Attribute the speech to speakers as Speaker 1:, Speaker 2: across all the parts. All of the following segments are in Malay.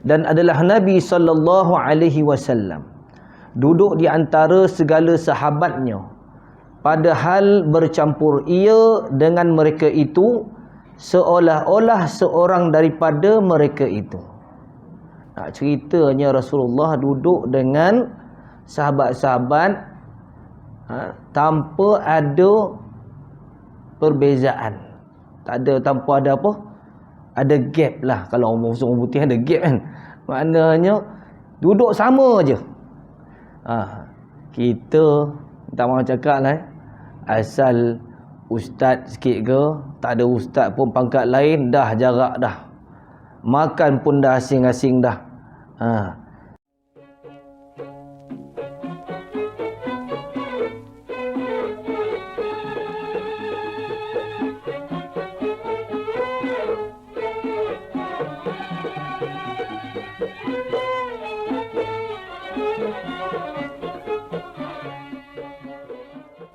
Speaker 1: dan adalah Nabi sallallahu alaihi wasallam duduk di antara segala sahabatnya, padahal bercampur ia dengan mereka itu seolah-olah seorang daripada mereka itu. Nak ceritanya Rasulullah duduk dengan sahabat-sahabat tanpa ada perbezaan. Tak ada, tanpa ada apa? Ada gap lah. Kalau orang putih ada gap kan. Maknanya duduk sama je. Kita tak mahu cakap lah, asal ustaz sikit ke, tak ada ustaz pun pangkat lain, dah jarak dah. Makan pun dah asing-asing dah.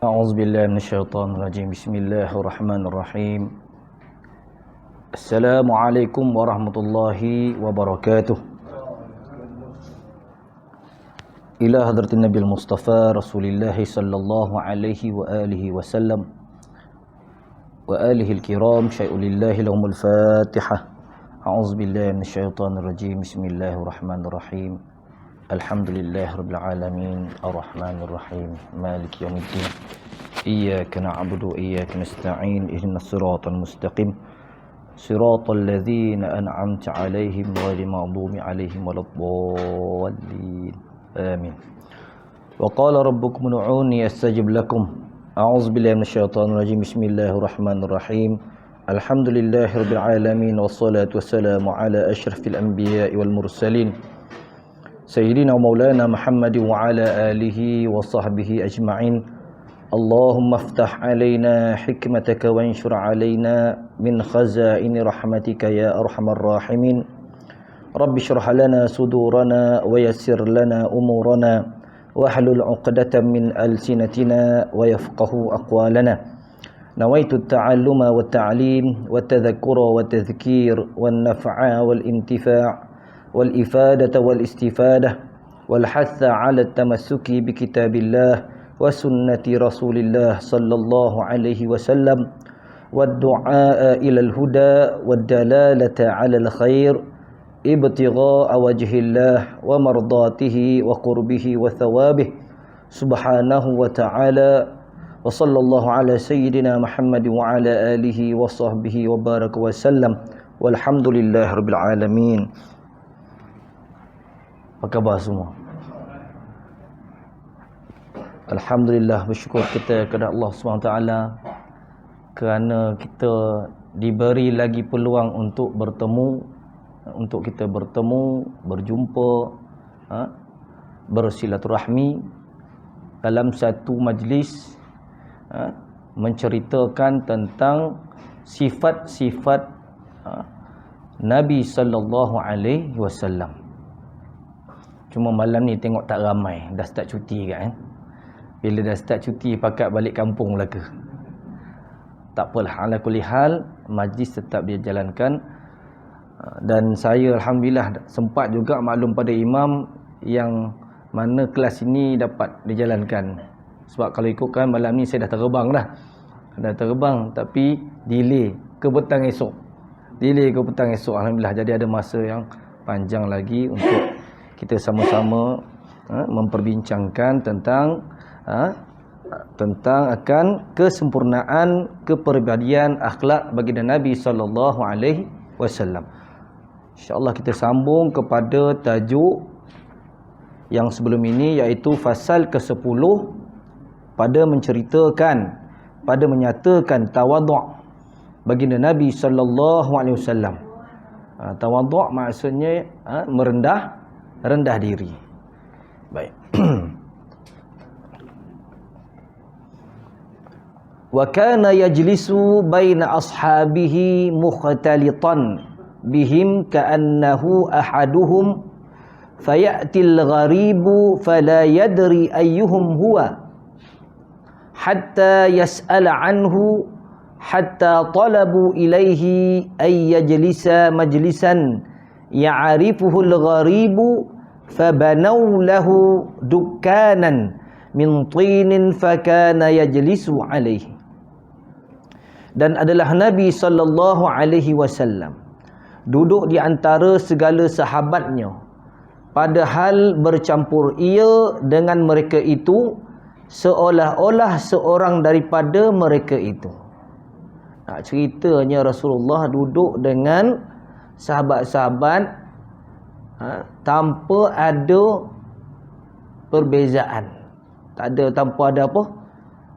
Speaker 1: A'udzubillahi minasyaitonirrajim. Bismillahirrahmanirrahim. Assalamualaikum warahmatullahi wabarakatuh. Ila hadratin Nabil Mustafa Rasulillah sallallahu alaihi wa alihi wasallam wa alihi al-kiram syai'ulillahi lahumul Fatihah. A'udzubillahi minasyaitonirrajim. Bismillahirrahmanirrahim. Alhamdulillahirabbil alamin arrahmanir rahim maliki yaumiddin iyyaka na'budu wa iyyaka nasta'in ihdinas siratal mustaqim siratal ladzina an'amta 'alaihim ghairil maghdubi 'alaihim waladdallin amin. Wa qala rabbukum ud'uni astajib lakum. A'udzubillahi minasyaitonir rajim. Bismillahirrahmanirrahim. Alhamdulillahirabbil alamin wassalatu wassalamu ala asyrafil anbiya'i wal mursalin Sayyidina Maulana Muhammad wa ala alihi wa sahbihi ajma'in. Allahumma aftah alaina hikmataka wa anshur alaina min khazaini rahmatika ya arhamar rahimin. Rabbi shrah lana sudurana wa yassir lana umurana wahlul 'uqdatam min alsinatina wa yafqahu aqwalana. Nawaitu at-ta'alluma wa at-ta'lim wa at-tadhakkura wa at-tadhkir wan naf'a wal intifa' والإفادة والاستفادة والحث على التمسك بكتاب الله وسنة رسول الله صلى الله عليه وسلم والدعاء إلى الهدى والدلالة على الخير ابتغاء وجه الله ومرضاته وقربه وثوابه سبحانه وتعالى وصلى الله على سيدنا محمد وعلى آله وصحبه وبارك وسلم والحمد لله رب العالمين. Apa khabar semua? Alhamdulillah, bersyukur kita kepada Allah SWT kerana kita diberi lagi peluang untuk bertemu, untuk kita bertemu, berjumpa, bersilaturahmi dalam satu majlis menceritakan tentang sifat-sifat Nabi sallallahu alaihi wasallam. Cuma malam ni tengok tak ramai, dah start cuti kan. Bila dah start cuti pakat balik kampung lah ke. Tak apalah, ala kulli hal majlis tetap dia jalankan. Dan saya alhamdulillah sempat juga maklum pada imam yang mana kelas ini dapat dijalankan. Sebab kalau ikutkan malam ni saya dah terbang dah. Dah terbang tapi delay ke petang esok. Alhamdulillah, jadi ada masa yang panjang lagi untuk kita sama-sama memperbincangkan tentang akan kesempurnaan kepribadian akhlak baginda Nabi sallallahu alaihi wasallam. Insya-Allah kita sambung kepada tajuk yang sebelum ini, iaitu fasal ke-10 pada menceritakan, pada menyatakan tawaduk baginda Nabi sallallahu alaihi wasallam. Tawaduk maksudnya rendah diri. Baik. Wa kana yajlisu baina ashabihi mukhtalitan bihim ka'annahu ahaduhum fayatil gharibu fala yadri ayyuhum huwa hatta yas'ala anhu hatta talabu ilaihi ay yajlisa majlisan ya'rifuhu al-gharibu fabanaw lahu dukkanan min tinin fakana yajlisu alaihi. Dan adalah Nabi sallallahu alaihi wasallam duduk di antara segala sahabatnya, padahal bercampur ia dengan mereka itu seolah-olah seorang daripada mereka itu. Nak ceritanya Rasulullah duduk dengan sahabat-sahabat tanpa ada perbezaan. Tak ada, tanpa ada apa?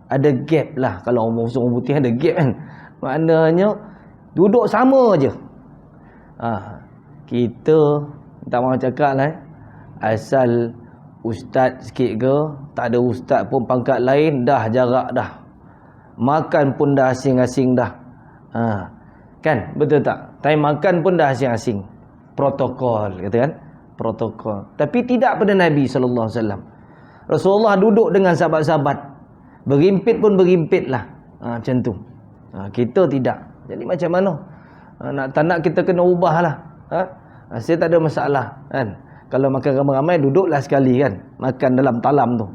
Speaker 1: Ada gap lah. Kalau orang putih ada gap kan. Maknanya duduk sama je. Kita tak mahu cakap lah, asal ustaz sikit ke, tak ada ustaz pun pangkat lain, dah jarak dah. Makan pun dah asing-asing dah. Kan? Betul tak? Time makan pun dah asing-asing. Protokol, kata kan? Protokol. Tapi tidak pada Nabi sallallahu alaihi wasallam. Rasulullah duduk dengan sahabat-sahabat, berimpit pun berimpit lah. Macam tu. Kita tidak. Jadi macam mana? Tak nak kita kena ubah lah. Saya tak ada masalah kan. Kalau makan ramai-ramai, duduklah sekali kan. Makan dalam talam tu.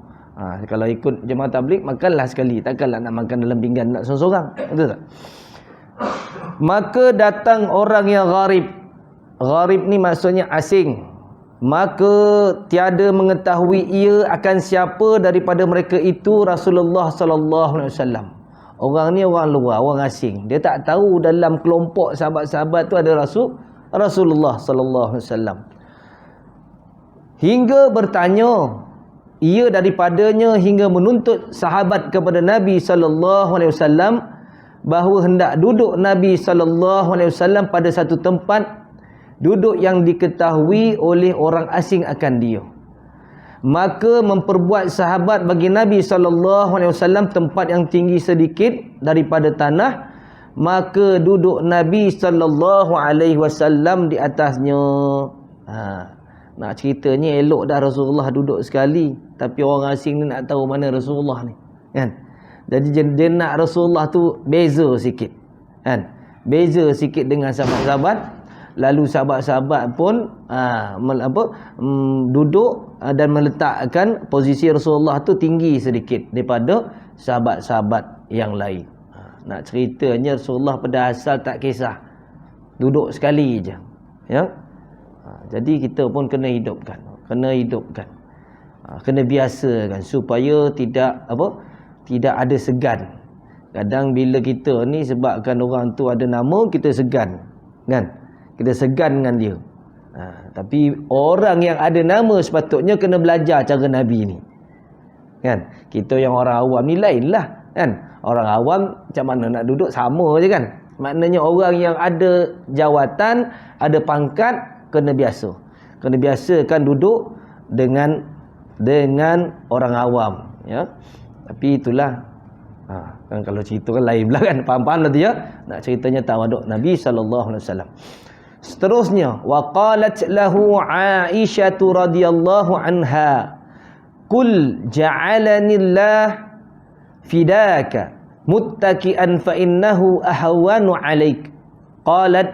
Speaker 1: Kalau ikut jemaah tabligh, makanlah sekali. Takkanlah nak makan dalam pinggan nak seorang-seorang. Betul tak? Maka datang orang yang gharib. Gharib ni maksudnya asing. Maka tiada mengetahui ia akan siapa daripada mereka itu Rasulullah sallallahu alaihi wasallam. Orang ni orang luar, orang asing. Dia tak tahu dalam kelompok sahabat-sahabat tu ada Rasulullah sallallahu alaihi wasallam. Hingga bertanya ia daripadanya, hingga menuntut sahabat kepada Nabi sallallahu alaihi wasallam bahawa hendak duduk Nabi sallallahu alaihi wasallam pada satu tempat, duduk yang diketahui oleh orang asing akan dia. Maka memperbuat sahabat bagi Nabi SAW tempat yang tinggi sedikit daripada tanah, maka duduk Nabi SAW di atasnya. Nak ceritanya elok dah Rasulullah duduk sekali, tapi orang asing ni nak tahu mana Rasulullah ni kan. Jadi dia nak Rasulullah tu beza sikit kan, beza sikit dengan sahabat-sahabat. Lalu sahabat-sahabat pun duduk dan meletakkan posisi Rasulullah tu tinggi sedikit daripada sahabat-sahabat yang lain. Nak ceritanya Rasulullah pada asal tak kisah, duduk sekali je ya. Jadi kita pun kena hidupkan, kena biasakan supaya tidak ada segan. Kadang bila kita ni sebabkan orang tu ada nama, kita segan kan, kita segan dengan dia. Tapi orang yang ada nama sepatutnya kena belajar cara Nabi ni kan. Kita yang orang awam ni lain lah kan. Orang awam macam mana nak duduk sama je kan. Maknanya orang yang ada jawatan, ada pangkat, kena biasakan duduk dengan orang awam ya. Tapi itulah kan, kalau cerita kan lain pula kan. Faham-faham lah dia. Nak ceritanya tawaduk Nabi sallallahu alaihi wasallam. Seterusnya, wa qalat lahu Aisyah radhiyallahu anha, "Qul ja'alani Allah fidaka muttaki'an fa innahu ahwanu 'alaik." Qalat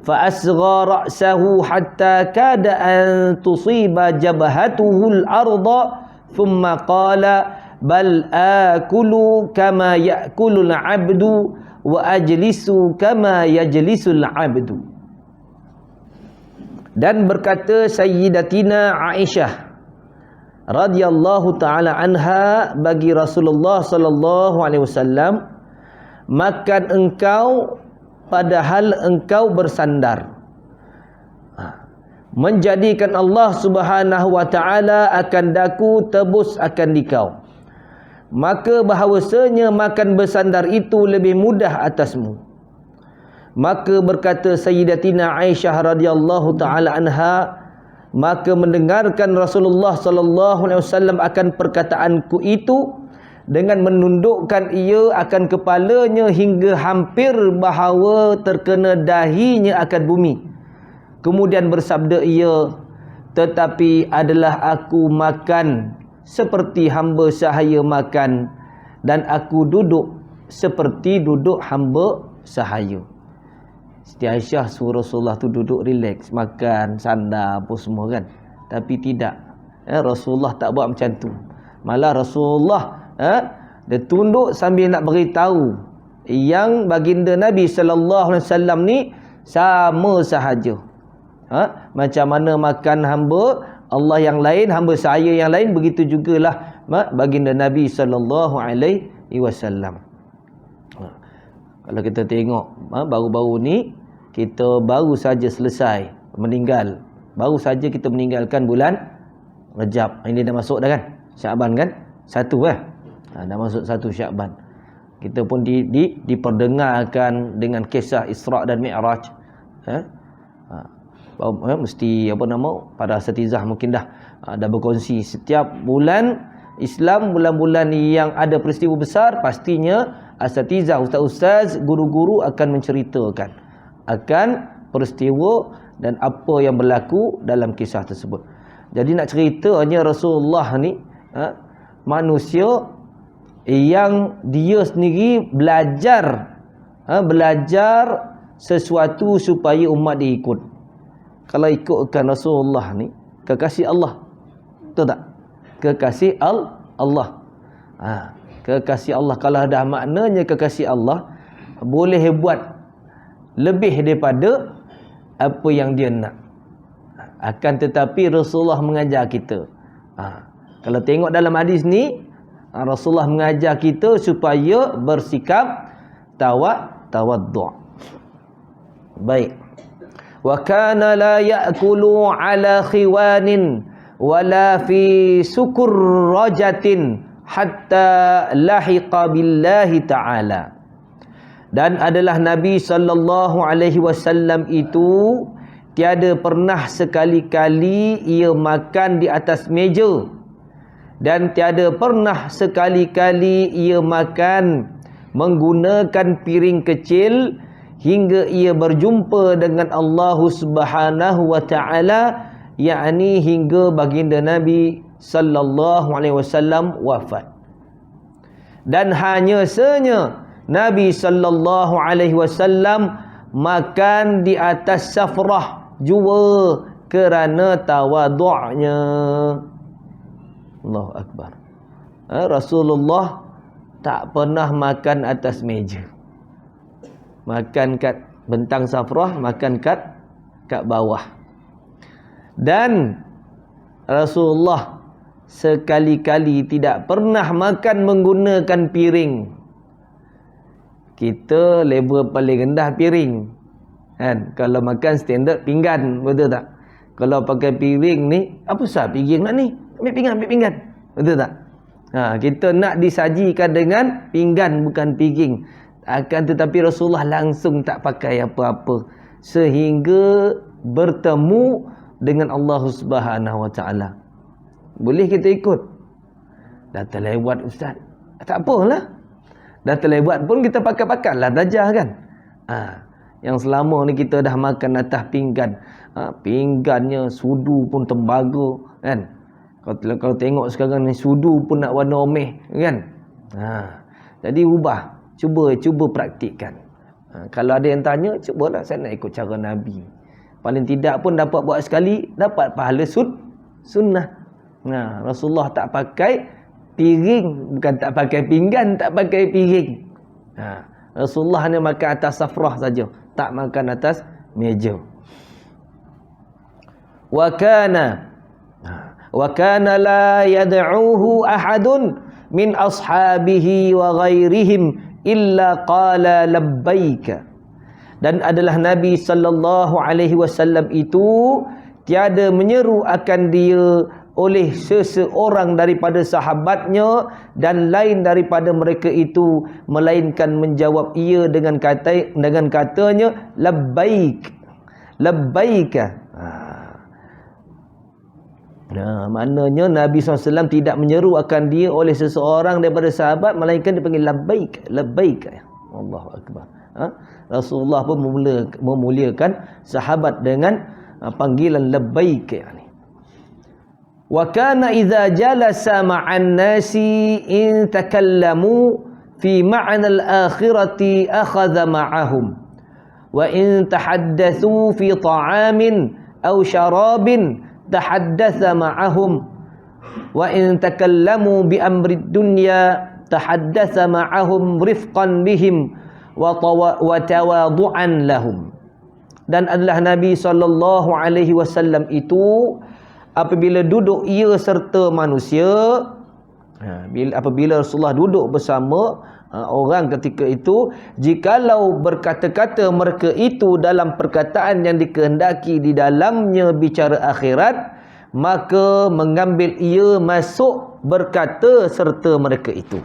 Speaker 1: fa asgha ra'sahu hatta kada an tusiba jabhatuhu al-ardha thumma qala bal akulu kama ya'kulu al-'abdu wa ajlisu kama yajlisu al-'abdu. Dan berkata Sayyidatina Aisyah radhiyallahu taala anha bagi Rasulullah sallallahu alaihi wasallam, makan engkau padahal engkau bersandar, menjadikan Allah Subhanahu wa taala akan daku tebus akan dikau, maka bahawasanya makan bersandar itu lebih mudah atasmu. Maka berkata Sayyidatina Aisyah radhiyallahu taala anha, maka mendengarkan Rasulullah sallallahu alaihi wasallam akan perkataanku itu dengan menundukkan ia akan kepalanya hingga hampir bahawa terkena dahinya akan bumi. Kemudian bersabda ia, tetapi adalah aku makan seperti hamba sahaya makan, dan aku duduk seperti duduk hamba sahaya. Siti Aisyah suruh Rasulullah tu duduk relax, makan, sandar apa semua kan. Tapi tidak. Rasulullah tak buat macam tu. Malah Rasulullah dia tunduk sambil nak beritahu yang baginda Nabi sallallahu alaihi wasallam ni sama sahaja. Macam mana makan hamba Allah yang lain, hamba saya yang lain, begitu jugalah baginda Nabi sallallahu alaihi wasallam. Kalau kita tengok baru-baru ni kita baru saja selesai meninggal. Baru saja kita meninggalkan bulan Rajab. Ini dah masuk dah kan? Syaban kan? 1 dah masuk 1 Syaban. Kita pun diperdengarkan dengan kisah Isra' dan Mi'raj. Mesti para asatizah mungkin dah berkongsi setiap bulan Islam, bulan-bulan yang ada peristiwa besar, pastinya asatizah, ustaz-ustaz, guru-guru akan menceritakan akan peristiwa dan apa yang berlaku dalam kisah tersebut. Jadi nak ceritanya Rasulullah ni manusia yang dia sendiri belajar sesuatu supaya umat dia ikut. Kalau ikutkan Rasulullah ni kekasih Allah, betul tak? Kekasih Allah. Kekasih Allah. Kalau dah maknanya kekasih Allah, boleh buat lebih daripada apa yang dia nak. Akan tetapi Rasulullah mengajar kita. Kalau tengok dalam hadis ni, Rasulullah mengajar kita supaya bersikap tawaddu'. Baik. Wa kana la ya'kulu ala khiwanin wala fi sukurrajatin hatta lahiqa billahi ta'ala. Dan adalah Nabi sallallahu alaihi wasallam itu tiada pernah sekali-kali ia makan di atas meja, dan tiada pernah sekali-kali ia makan menggunakan piring kecil hingga ia berjumpa dengan Allah Subhanahu wa taala, yakni hingga baginda Nabi sallallahu alaihi wasallam wafat. Dan hanya senya Nabi sallallahu alaihi wasallam makan di atas safrah jua kerana tawadhu'nya. Allahu akbar. Rasulullah tak pernah makan atas meja. Makan kat bentang safrah, makan kat bawah. Dan Rasulullah sekali-kali tidak pernah makan menggunakan piring. Kita level paling rendah piring, kan? Kalau makan standard pinggan, betul tak? Kalau pakai piring ni, apa sah piring nak ni? Ambil pinggan, betul tak? Kita nak disajikan dengan pinggan, bukan piring. Akan tetapi Rasulullah langsung tak pakai apa-apa sehingga bertemu dengan Allah Subhanahu wa taala. Boleh kita ikut? Dah terlewat ustaz. Tak apalah. Dah terlewat pun kita pakai-pakailah dajah kan. Yang selama ni kita dah makan atas pinggan. Pinggannya sudu pun tembaga kan. Kalau tengok sekarang ni sudu pun nak warna omeh kan. Jadi ubah. Cuba praktikkan. Kalau ada yang tanya, cubalah saya nak ikut cara Nabi. Paling tidak pun dapat buat sekali, dapat pahala sunnah. Rasulullah tak pakai piring, bukan tak pakai pinggan, tak pakai piring. Rasulullah hanya makan atas safrah saja, tak makan atas meja. Wa kana la yad'uhu ahadun min ashabihi wa ghairihim illa qala labbaika. Dan adalah Nabi sallallahu alaihi wasallam itu tiada menyeru akan dia oleh seseorang daripada sahabatnya dan lain daripada mereka itu, melainkan menjawab ia dengan katanya labbaik, labbaika. Maknanya Nabi SAW tidak menyeru akan dia oleh seseorang daripada sahabat, melainkan dia panggil labbaik, labbaik. Allahu akbar. Rasulullah pun memuliakan sahabat dengan panggilan labbaik yani. Wa kana idza jalasa ma'an nasi in takallamu fi ma'na al-akhirati akhadha ma'ahum wa in tahaddatsu fi ta'amin aw syarabin tahaddatsa ma'ahum wa in takallamu bi amri dunya tahaddatsa ma'ahum rifqan bihim wa tawadu'an lahum. Dan adalah Nabi SAW itu apabila duduk ia serta manusia, apabila Rasulullah duduk bersama orang ketika itu, jikalau berkata-kata mereka itu dalam perkataan yang dikehendaki di dalamnya bicara akhirat, maka mengambil ia masuk berkata serta mereka itu.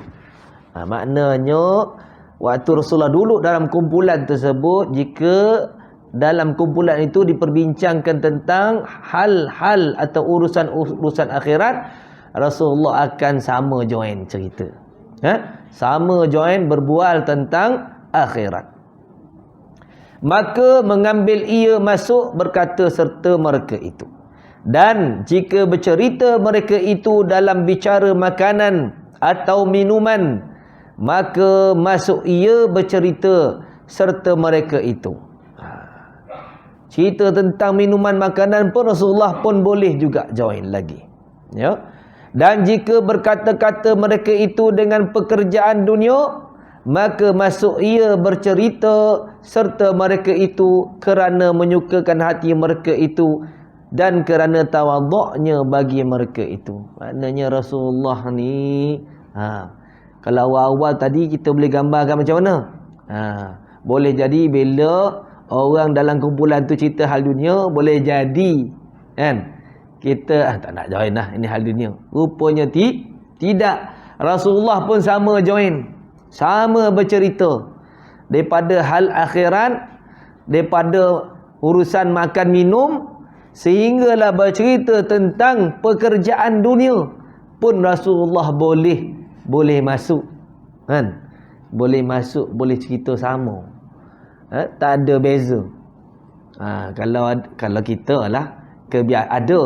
Speaker 1: Maknanya waktu Rasulullah duduk dalam kumpulan tersebut, jika dalam kumpulan itu diperbincangkan tentang hal-hal atau urusan-urusan akhirat, Rasulullah akan sama join cerita. Sama join berbual tentang akhirat. Maka mengambil ia masuk berkata serta mereka itu. Dan jika bercerita mereka itu dalam bicara makanan atau minuman, maka masuk ia bercerita serta mereka itu. Cerita tentang minuman makanan pun Rasulullah pun boleh juga join lagi. Ya. Dan jika berkata-kata mereka itu dengan pekerjaan dunia, maka masuk ia bercerita serta mereka itu kerana menyukakan hati mereka itu dan kerana tawaduknya bagi mereka itu. Maknanya Rasulullah ni, kalau awal-awal tadi kita boleh gambarkan macam mana? Boleh jadi bila orang dalam kumpulan tu cerita hal dunia, boleh jadi kan kita tak nak join lah, ini hal dunia. Rupanya tidak. Rasulullah pun sama join, sama bercerita daripada hal akhirat, daripada urusan makan minum, sehinggalah bercerita tentang pekerjaan dunia pun Rasulullah boleh masuk kan, boleh masuk, boleh cerita sama. Tak ada beza. Kalau kita lah ada,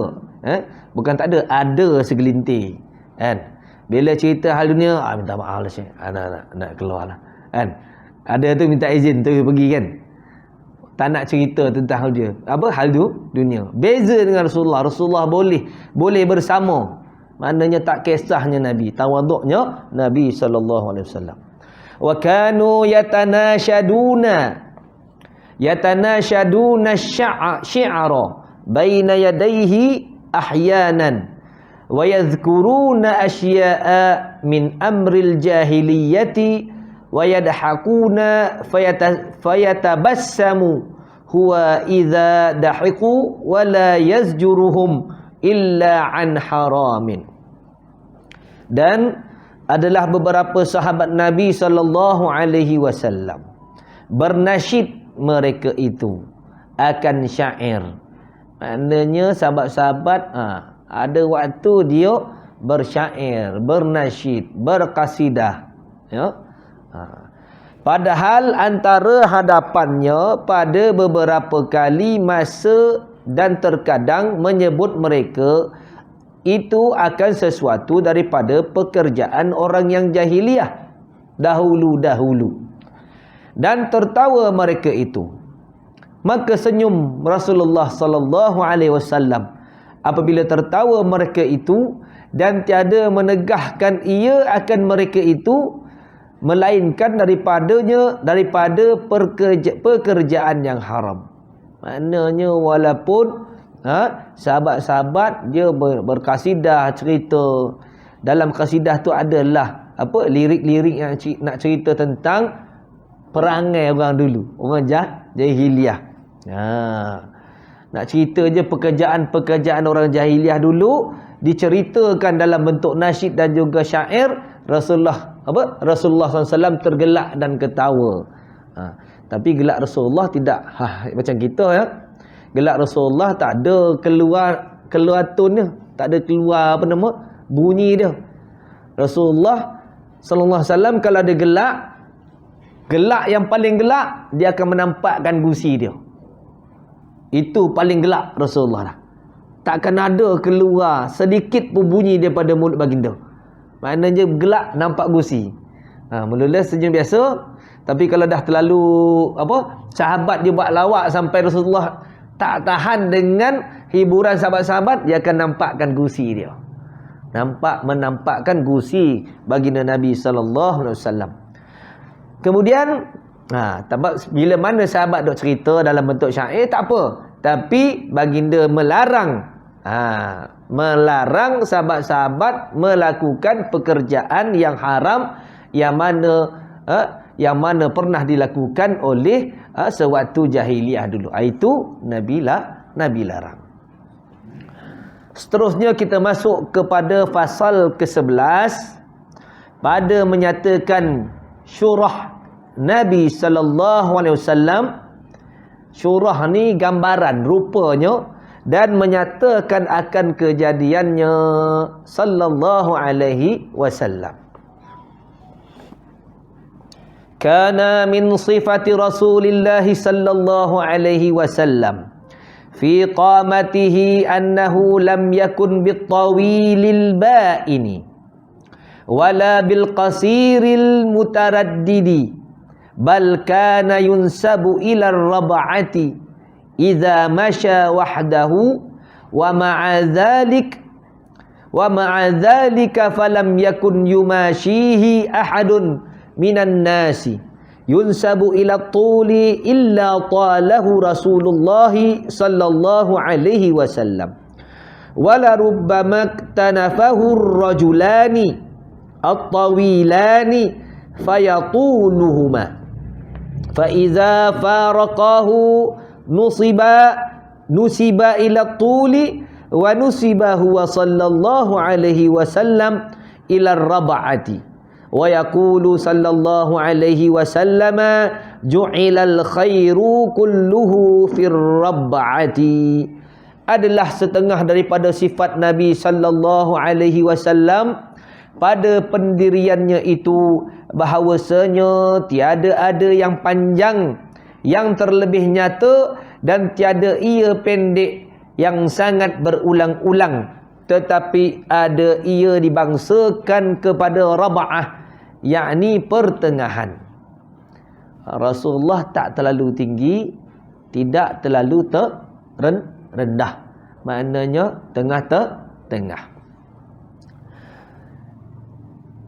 Speaker 1: bukan tak ada segelintir kan. Bila cerita hal dunia, minta maaf lah Syekh, nak keluar lah kan. Ada tu minta izin tu pergi kan. Tak nak cerita tentang hal dunia. Beza dengan Rasulullah. Rasulullah boleh bersama. Maknanya tak kisahnya Nabi, tawaduknya Nabi SAW. Wa kanu yatanashaduna syi'ara baina yadayhi ahyanan wa yadhkuruna asya'a min amril jahiliyati wa yadhakuna fayatabassamu huwa idza dahiqu wa la yazjuruhum illa an haramin. Dan adalah beberapa sahabat Nabi SAW bernasyid mereka itu akan syair. Maknanya sahabat-sahabat ada waktu dia bersyair, bernasyid, berkasidah, ya. Padahal antara hadapannya pada beberapa kali masa dan terkadang menyebut mereka itu akan sesuatu daripada pekerjaan orang yang jahiliah dahulu-dahulu. Dan tertawa mereka itu. Maka senyum Rasulullah SAW apabila tertawa mereka itu, dan tiada menegahkan ia akan mereka itu, melainkan daripada pekerjaan yang haram. Maknanya walaupun sahabat-sahabat dia berkasidah, cerita, dalam kasidah tu adalah lirik-lirik yang nak cerita tentang perangai orang dulu, orang jahiliah. Nak cerita je pekerjaan orang jahiliah dulu, diceritakan dalam bentuk nasyid dan juga syair. Rasulullah SAW tergelak dan ketawa. Tapi gelak Rasulullah tidak macam kita ya. Gelak Rasulullah tak ada keluar tone dia, tak ada keluar bunyi dia. Rasulullah SAW kalau ada gelak yang paling gelak, dia akan menampakkan gusi dia. Itu paling gelak Rasulullah lah. Takkan ada keluar sedikit pun bunyi daripada mulut baginda. Maknanya gelak nampak gusi. Mula-mula senyum biasa, tapi kalau dah terlalu sahabat dia buat lawak sampai Rasulullah tak tahan dengan hiburan sahabat-sahabat, dia akan nampakkan gusi dia. Menampakkan gusi baginda Nabi sallallahu alaihi wasallam. Kemudian bila mana sahabat dok cerita dalam bentuk syair tak apa, tapi baginda melarang sahabat-sahabat melakukan pekerjaan yang haram yang mana pernah dilakukan oleh sewaktu jahiliah dulu. Itu Nabi larang. Seterusnya kita masuk kepada fasal ke-11 pada menyatakan syurah Nabi sallallahu alaihi wasallam. Syurah ni gambaran rupanya dan menyatakan akan kejadiannya sallallahu alaihi wasallam. Kana min sifati Rasulillah sallallahu alaihi wasallam fi qamatihi annahu lam yakun bit-tawilil ba'ini wala bil qasiril mutaraddidi bal kana yunsabu ila ar-rab'ati idza masya wahdahu wa ma'a dzalika falam yakun yumashihi ahadun minan nasi yunsabu ila tuli illa talahu Rasulullah sallallahu alaihi wasallam wala rubbama tanafahu ar-rajulani at-tawilani fayatuluhuma fa idza faraqahu nusiba ila tuli wa nusiba huwa sallallahu alaihi wasallam ila ar-rab'ati wa yaqulu sallallahu alaihi wasallam ju'ilal khairu kulluhu fir rab'ati. Adalah setengah daripada sifat Nabi sallallahu alaihi wasallam pada pendiriannya itu bahawasanya tiada ada yang panjang yang terlebih nyata dan tiada ia pendek yang sangat berulang-ulang, tetapi ada ia dibangsakan kepada rab'ah, yakni pertengahan. Rasulullah tak terlalu tinggi, tidak terlalu rendah. Maknanya tengah-tengah.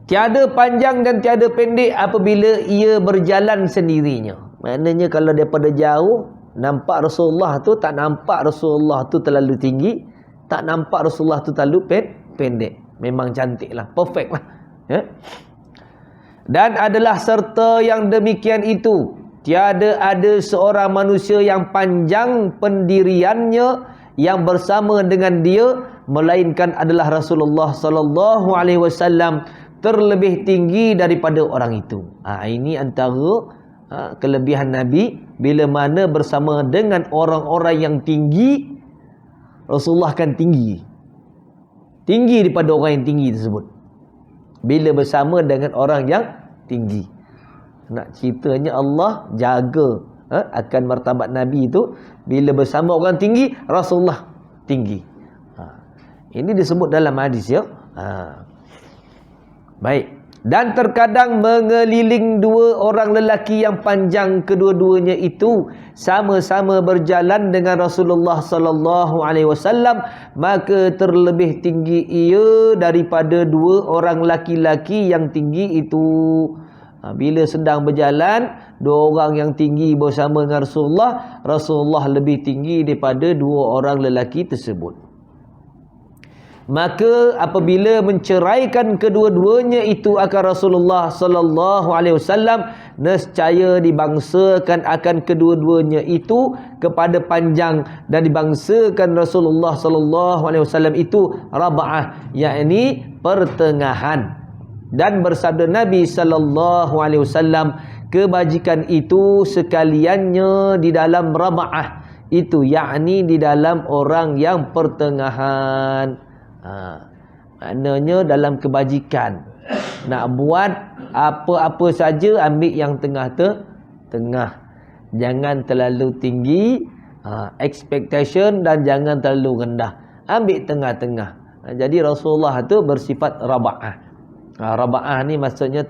Speaker 1: Tiada panjang dan tiada pendek apabila ia berjalan sendirinya. Maknanya kalau daripada jauh nampak Rasulullah tu, tak nampak Rasulullah tu terlalu tinggi, tak nampak Rasulullah tu terlalu pendek. Memang cantik lah, perfect lah. Dan adalah serta yang demikian itu, tiada ada seorang manusia yang panjang pendiriannya yang bersama dengan dia, melainkan adalah Rasulullah sallallahu alaihi wasallam terlebih tinggi daripada orang itu. Ini antara kelebihan Nabi, bila mana bersama dengan orang-orang yang tinggi, Rasulullah kan tinggi daripada orang yang tinggi tersebut bila bersama dengan orang yang tinggi. Nak ceritanya Allah jaga akan martabat Nabi itu, bila bersama orang tinggi, Rasulullah tinggi. Ini disebut dalam hadis ya. Baik. Dan terkadang mengeliling dua orang lelaki yang panjang kedua-duanya itu sama-sama berjalan dengan Rasulullah sallallahu alaihi wasallam, maka terlebih tinggi ia daripada dua orang laki-laki yang tinggi itu. Bila sedang berjalan dua orang yang tinggi bersama dengan Rasulullah lebih tinggi daripada dua orang lelaki tersebut. Maka apabila menceraikan kedua-duanya itu akan Rasulullah sallallahu alaihi wasallam, nescaya dibangsakan akan kedua-duanya itu kepada panjang, dan dibangsakan Rasulullah sallallahu alaihi wasallam itu rab'ah, yakni pertengahan. Dan bersabda Nabi sallallahu alaihi wasallam, kebajikan itu sekaliannya di dalam rab'ah itu, yakni di dalam orang yang pertengahan. Maknanya dalam kebajikan nak buat apa-apa saja, ambil yang tengah. Jangan terlalu tinggi expectation, dan jangan terlalu rendah, ambil tengah-tengah. Jadi Rasulullah tu bersifat raba'ah. Raba'ah ni maksudnya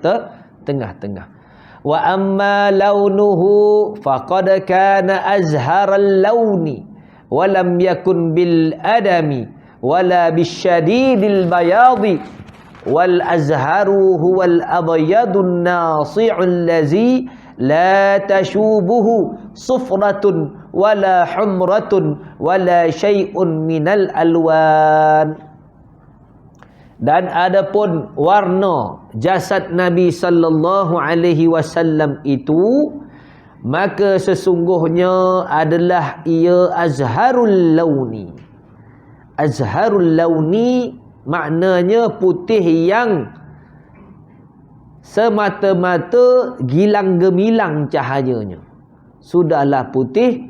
Speaker 1: tengah-tengah. Wa amma launuhu faqad kana azharal launi wa lam yakun bil adami wala bisyadidil bayadi wal azharu huwal abyadun nasi'ul lazi la tashubuhu sufratun wala humratun wala syai'un minal alwan. Dan adapun warna jasad Nabi sallallahu alaihi wasallam itu, maka sesungguhnya adalah ia azharul launi. Azharul launi maknanya putih yang semata-mata gilang gemilang cahayanya. Sudahlah putih,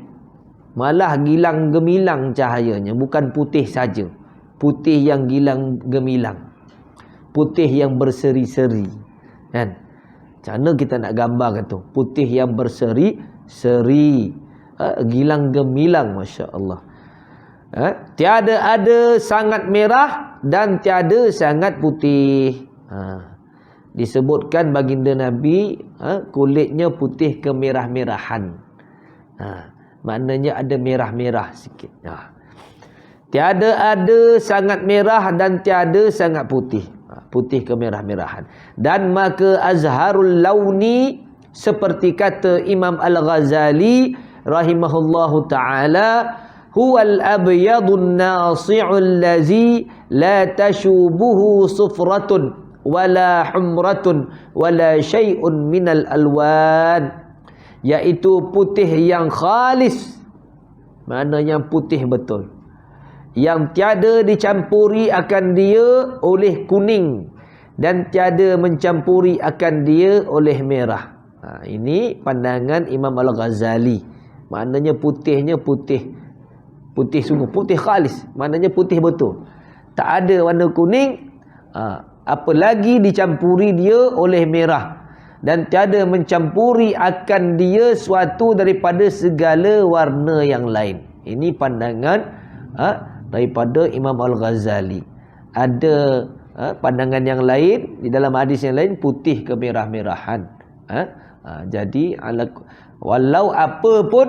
Speaker 1: malah gilang gemilang cahayanya, bukan putih saja. Putih yang gilang gemilang, putih yang berseri-seri, kan? Macam mana kita nak gambar tu? Putih yang berseri-seri, gilang gemilang, Masya Allah. Tiada ada sangat merah dan tiada sangat putih. Disebutkan baginda Nabi kulitnya putih kemerah-merahan. Maknanya ada merah-merah sikit. Tiada ada sangat merah dan tiada sangat putih. Putih kemerah-merahan. Dan maka azharul launi, seperti kata Imam Al-Ghazali rahimahullahu ta'ala, huwal abyadun nasi'ul lazi la tashubuhu sufratun wala humratun wala syai'un minal alwan. Iaitu putih yang khalis, maknanya putih betul, yang tiada dicampuri akan dia oleh kuning dan tiada mencampuri akan dia oleh merah. Ini pandangan Imam Al-Ghazali. Maknanya putihnya putih sungguh, putih khalis, maknanya putih betul, tak ada warna kuning, apalagi dicampuri dia oleh merah, dan tiada mencampuri akan dia suatu daripada segala warna yang lain. Ini pandangan daripada Imam Al-Ghazali. Ada pandangan yang lain, di dalam hadis yang lain putih kemerah-merahan. Jadi walau apa pun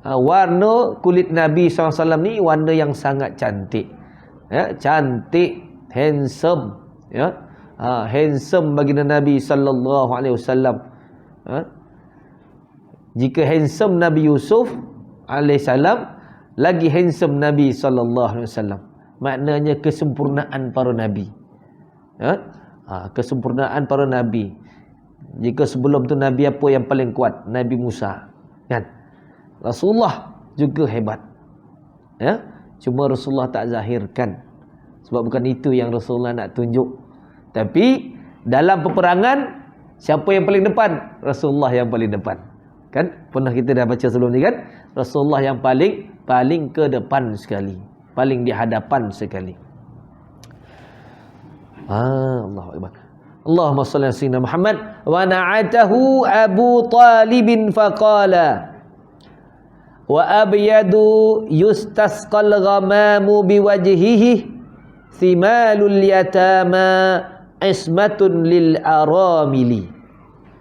Speaker 1: warna kulit Nabi SAW ni warna yang sangat cantik, cantik, handsome, handsome baginda Nabi sallallahu alaihi wasallam. Jika handsome Nabi Yusuf alaihi salam, lagi handsome Nabi sallallahu alaihi wasallam. Maknanya kesempurnaan para nabi. Kesempurnaan para nabi. Jika sebelum tu nabi apa yang paling kuat? Nabi Musa, kan? Rasulullah juga hebat. Cuma Rasulullah tak zahirkan, sebab bukan itu yang Rasulullah nak tunjuk. Tapi dalam peperangan, siapa yang paling depan? Rasulullah yang paling depan. Kan? Pernah kita dah baca sebelum ni, kan? Rasulullah yang paling ke depan sekali, paling di hadapan sekali. Allahu akbar. Allahumma shalli ala sayyidina Muhammad. Wa na'atahu Abu Talib faqala wa abyadu yustasqal ghamamu biwajhihi thimalul yatama ismatun lil aramili.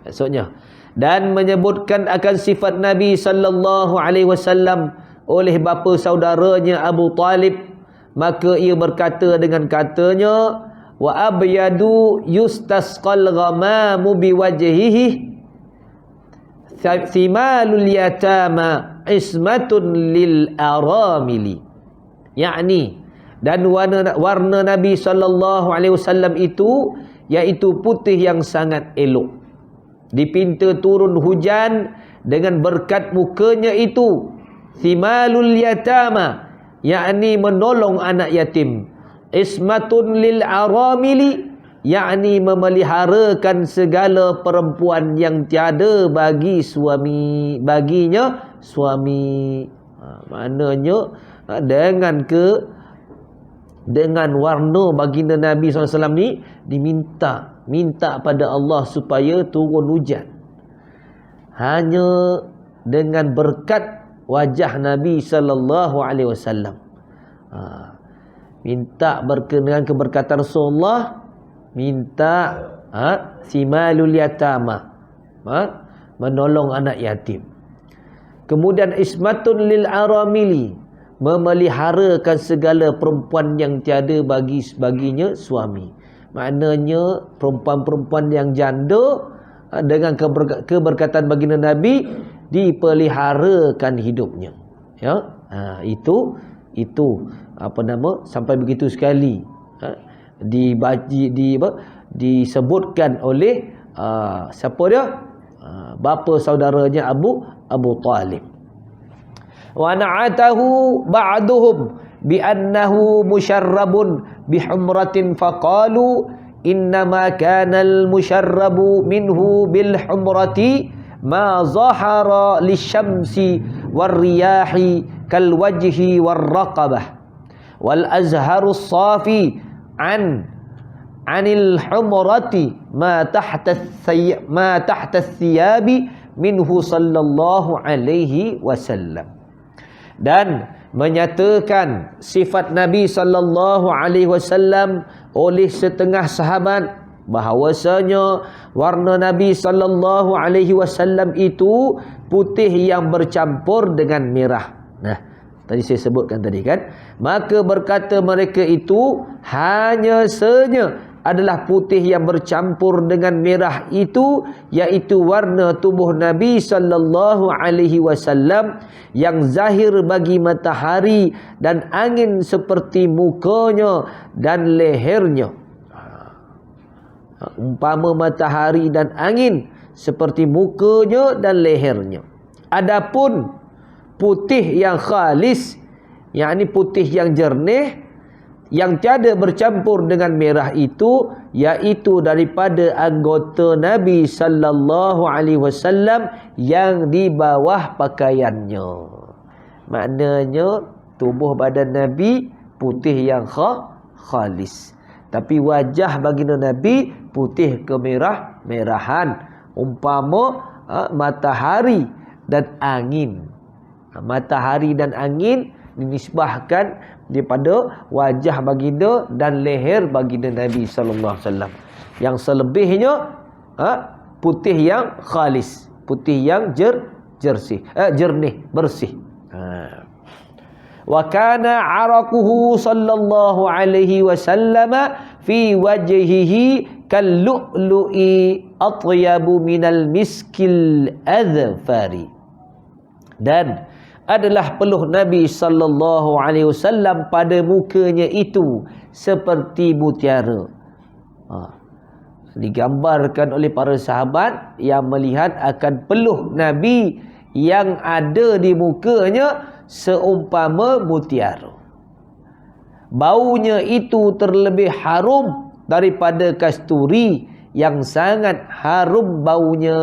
Speaker 1: Maksudnya, dan menyebutkan akan sifat Nabi sallallahu alaihi wasallam oleh bapa saudaranya Abu Talib, maka ia berkata dengan katanya, wa abyadu yustasqal ghamamu biwajhihi thimalul yatama ismatun lil aramili. Yakni, dan warna Nabi sallallahu alaihi wasallam itu iaitu putih yang sangat elok, dipinta turun hujan dengan berkat mukanya itu. Thimalul yatama, yakni menolong anak yatim. Ismatun lil aramili, yakni memeliharakan segala perempuan yang tiada bagi suami, baginya suami. Maknanya dengan warna baginda Nabi SAW ni minta pada Allah supaya turun hujan. Hanya dengan berkat wajah Nabi sallallahu alaihi wasallam. Minta dengan keberkatan Rasulullah, minta
Speaker 2: Simalul yatama, menolong anak yatim. Kemudian ismatun lil aramili, memeliharakan segala perempuan yang tiada baginya suami. Maknanya perempuan-perempuan yang janda dengan keberkatan baginda Nabi dipeliharakan hidupnya. Ya, itu sampai begitu sekali disebutkan oleh siapa dia? Bapa saudaranya Abu Talib. Wa na'atahu ba'duhum bi annahu musyarrabun bi humratin faqalu innama kana al musyarrabu minhu bil humrati ma zahara lisyamsi war riyahi kal wajhi war raqabah wal azharu safi anil humrati ma tahta thiyabi minhu sallallahu alaihi wasallam. Dan menyatakan sifat Nabi sallallahu alaihi wasallam oleh setengah sahabat bahawasanya warna Nabi sallallahu alaihi wasallam itu putih yang bercampur dengan merah. Nah, tadi saya sebutkan tadi kan, maka berkata mereka itu hanya saja adalah putih yang bercampur dengan merah itu, iaitu warna tubuh Nabi sallallahu alaihi wasallam yang zahir bagi matahari dan angin seperti mukanya dan lehernya. Umpama matahari dan angin seperti mukanya dan lehernya. Adapun putih yang khalis, yakni putih yang jernih, yang tiada bercampur dengan merah itu, iaitu daripada anggota Nabi sallallahu alaihi wasallam yang di bawah pakaiannya. Maknanya tubuh badan Nabi putih yang khalis, tapi wajah baginda Nabi putih kemerah-merahan, umpama matahari dan angin. Matahari dan angin dinisbahkan daripada wajah baginda dan leher baginda Nabi sallallahu alaihi wasallam. Yang selebihnya putih yang khalis, putih yang jernih, bersih. Wa kana 'araquhu sallallahu alaihi wasallam fi wajhihi kal lu'lu'i atyabu minal miskil adhfari. Dan adalah peluh Nabi sallallahu alaihi wasallam pada mukanya itu seperti mutiara. Digambarkan oleh para sahabat yang melihat akan peluh Nabi yang ada di mukanya seumpama mutiara. Baunya itu terlebih harum daripada kasturi yang sangat harum baunya.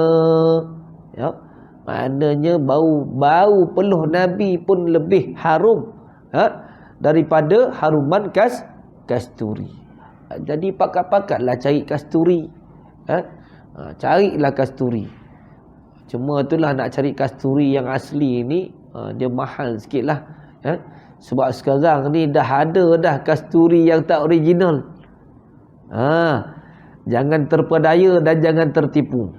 Speaker 2: Ya. Maknanya bau peluh Nabi pun lebih harum daripada haruman kasturi. Jadi pakat-pakatlah cari kasturi. Carilah kasturi. Cuma itulah nak cari kasturi yang asli ni dia mahal sikit lah. Sebab sekarang ni dah ada dah kasturi yang tak original. Jangan terpedaya dan jangan tertipu.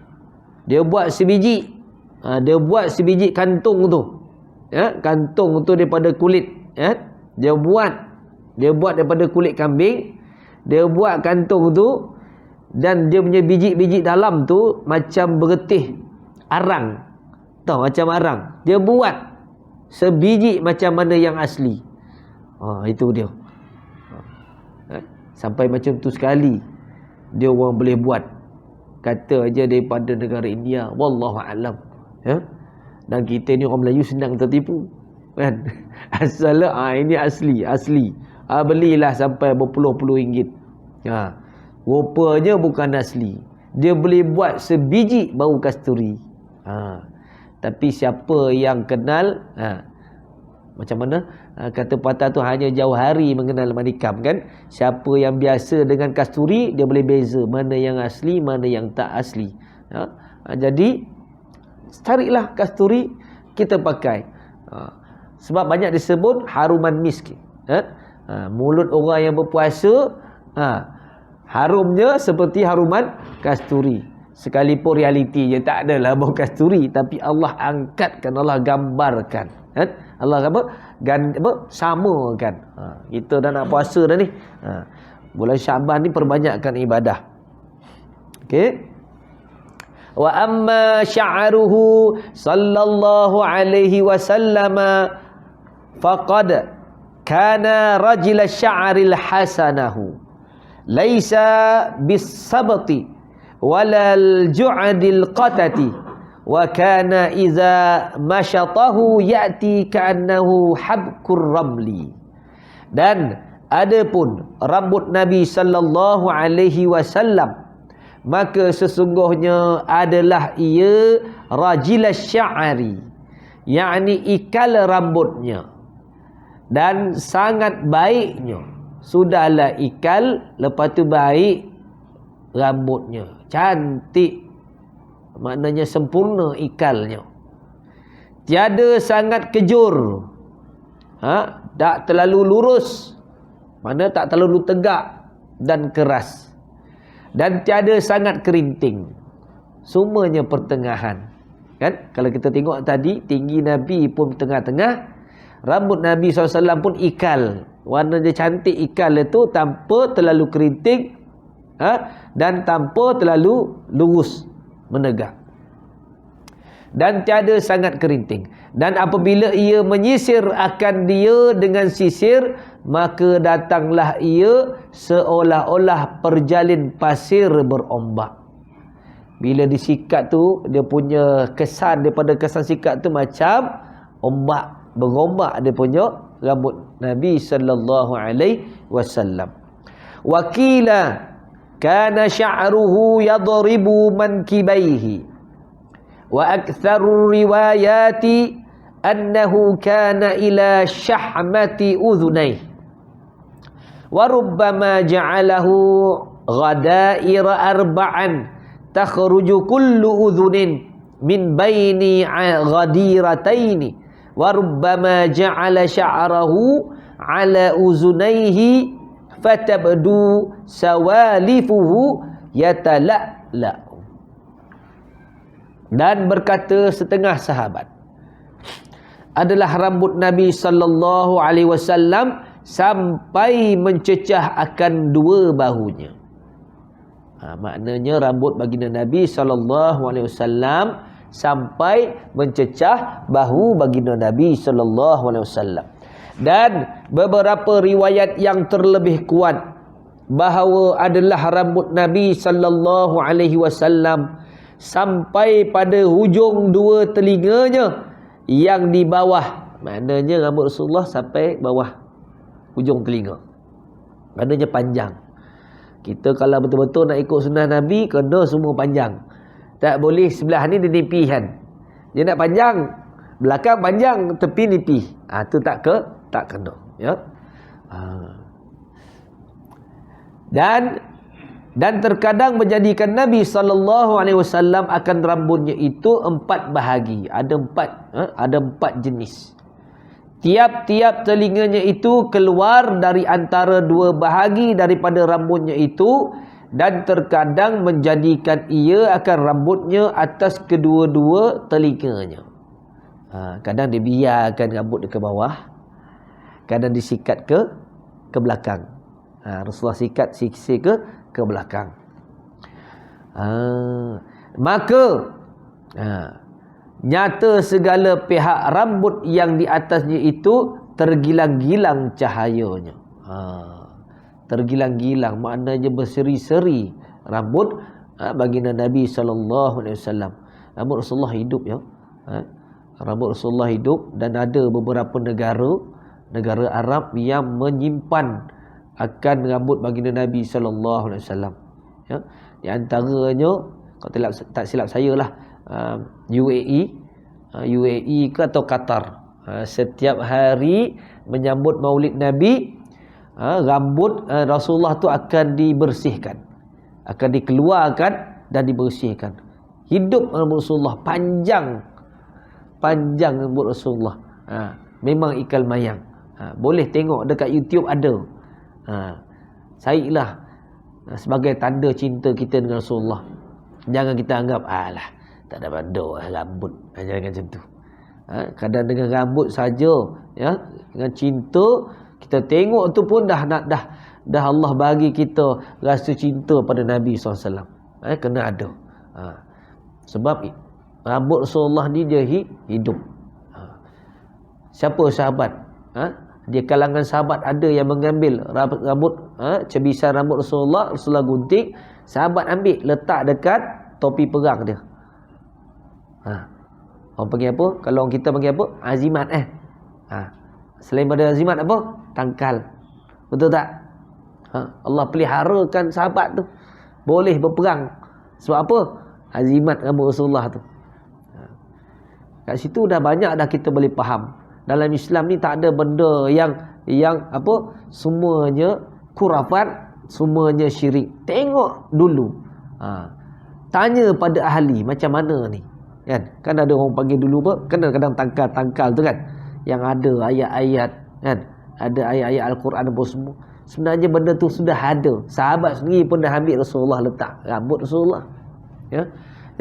Speaker 2: Dia buat sebiji. Dia buat sebiji kantung tu. Kantung tu daripada kulit. Dia buat daripada kulit kambing. Dia buat kantung tu. Dan dia punya biji-biji dalam tu macam bergetih arang. Tahu macam arang. Dia buat sebiji macam mana yang asli. Itu dia. Sampai macam tu sekali dia orang boleh buat. Kata aja daripada negara India. Wallahu a'lam. Dan kita ni orang Melayu senang tertipu kan. Asal ini asli. Belilah sampai berpuluh-puluh ringgit. Rupanya bukan asli. Dia boleh buat sebiji bau kasturi. Tapi siapa yang kenal macam mana kata patah tu, hanya jauh hari mengenal manikam kan. Siapa yang biasa dengan kasturi, dia boleh beza mana yang asli, mana yang tak asli. Jadi carilah kasturi, kita pakai. Sebab banyak disebut haruman misk. Mulut orang yang berpuasa, Harumnya seperti haruman kasturi. Sekalipun realiti je tak adalah bau kasturi, tapi Allah angkatkan, Allah gambarkan. Kan? Allah samakan. Kita dah nak puasa dah ni. Bulan Syaban ni perbanyakkan ibadah. Okey. Wa amma sya'ruhu sallallahu alaihi wasallam faqad kana rajul sya'ril hasanahu laisa bis-sabti walal ju'dil qatati wa kana iza masyatahu ya'ti ka'annahu habkur ramli. Dan adapun rambut Nabi sallallahu alaihi wasallam, maka sesungguhnya adalah ia rajilas sya'ri, yakni ikal rambutnya, dan sangat baiknya. Sudahlah ikal, lepas tu baik rambutnya, cantik, maknanya sempurna ikalnya. Tiada sangat kejur, tak terlalu lurus, mana tak terlalu tegak dan keras, dan tiada sangat kerinting, semuanya pertengahan. Kan? Kalau kita tengok tadi, tinggi Nabi pun tengah-tengah, rambut Nabi SAW pun ikal, warna dia cantik ikal itu, tanpa terlalu kerinting, dan tanpa terlalu lurus menegak, dan tiada sangat kerinting. Dan apabila ia menyisir akan dia dengan sisir, maka datanglah ia seolah-olah perjalin pasir berombak. Bila disikat tu, dia punya kesan, daripada kesan sikat tu macam ombak, berombak dia punya rambut Nabi sallallahu alaihi wasallam. Wakila kana sya'ruhu yadribu mankibaihi, wa aktharu riwayati annahu kana ila syahmati udhunayhi, wa rubbama ja'alahu ghadaira arba'an takhruju kullu udhunin min baini ghadirataini, wa rubbama ja'ala sya'rahu ala uzunaihi fatabdu sawalifuhu yatala'la. Dan berkata setengah sahabat, adalah rambut Nabi sallallahu alaihi wasallam sampai mencecah akan dua bahunya. Maknanya rambut baginda Nabi sallallahu alaihi wasallam sampai mencecah bahu baginda Nabi sallallahu alaihi wasallam. Dan beberapa riwayat yang terlebih kuat bahawa adalah rambut Nabi sallallahu alaihi wasallam sampai pada hujung dua telinganya yang di bawah. Maknanya rambut Rasulullah sampai bawah hujung telinga, maknanya panjang. Kita kalau betul-betul nak ikut sunnah Nabi, kena semua panjang. Tak boleh sebelah ni dia nipih kan. Dia nak panjang, belakang panjang, tepi nipih. Tu tak kena, ya. Dan terkadang menjadikan Nabi SAW akan rambutnya itu 4 bahagi. Ada 4 jenis. Tiap-tiap telinganya itu keluar dari antara 2 bahagi daripada rambutnya itu, dan terkadang menjadikan ia akan rambutnya atas kedua-dua telinganya. Kadang dia biarkan rambut dia ke bawah, kadang disikat ke belakang. Rasulullah sikat sisir ke belakang. Maka nyata segala pihak rambut yang di atasnya itu tergilang-gilang cahayanya. Tergilang-gilang maknanya berseri-seri rambut baginda Nabi SAW. Rambut Rasulullah hidup, ya. Rambut Rasulullah hidup, dan ada beberapa negara Arab yang menyimpan akan rambut baginda Nabi SAW. Ya. Di antaranya, kalau tak silap saya lah, UAE ke atau Qatar. Setiap hari menyambut Maulid Nabi, rambut Rasulullah tu akan dibersihkan, akan dikeluarkan dan dibersihkan. Hidup rambut Rasulullah panjang rambut Rasulullah. Memang ikal mayang. Boleh tengok dekat YouTube ada. Carilah sebagai tanda cinta kita dengan Rasulullah. Jangan kita anggap alah tak ada bandar rambut. Jangan macam tu. Kadang dengan rambut saja, ya, dengan cinta kita tengok tu pun dah Allah bagi kita rasa cinta pada Nabi SAW. Kena ada. Sebab rambut Rasulullah ni dia hidup. Siapa sahabat? Di kalangan sahabat ada yang mengambil rambut, cebisan rambut Rasulullah gunting, sahabat ambil letak dekat topi perang dia. Orang panggil apa? Kalau orang kita panggil apa? Azimat. Selain pada azimat apa? Tangkal. Betul tak? Allah peliharakan sahabat tu boleh berperang. Sebab apa? Azimat rambut Rasulullah tu. Kat situ dah banyak dah kita boleh faham. Dalam Islam ni tak ada benda yang apa? Semuanya khurafat, semuanya syirik. Tengok dulu. Tanya pada ahli macam mana ni. Kan ada orang panggil dulu apa? Kadang-kadang tangkal tu kan. Yang ada ayat-ayat kan. Ada ayat-ayat Al-Quran apa semua. Sebenarnya benda tu sudah ada. Sahabat sendiri pun dah ambil Rasulullah letak rambut Rasulullah. Ya.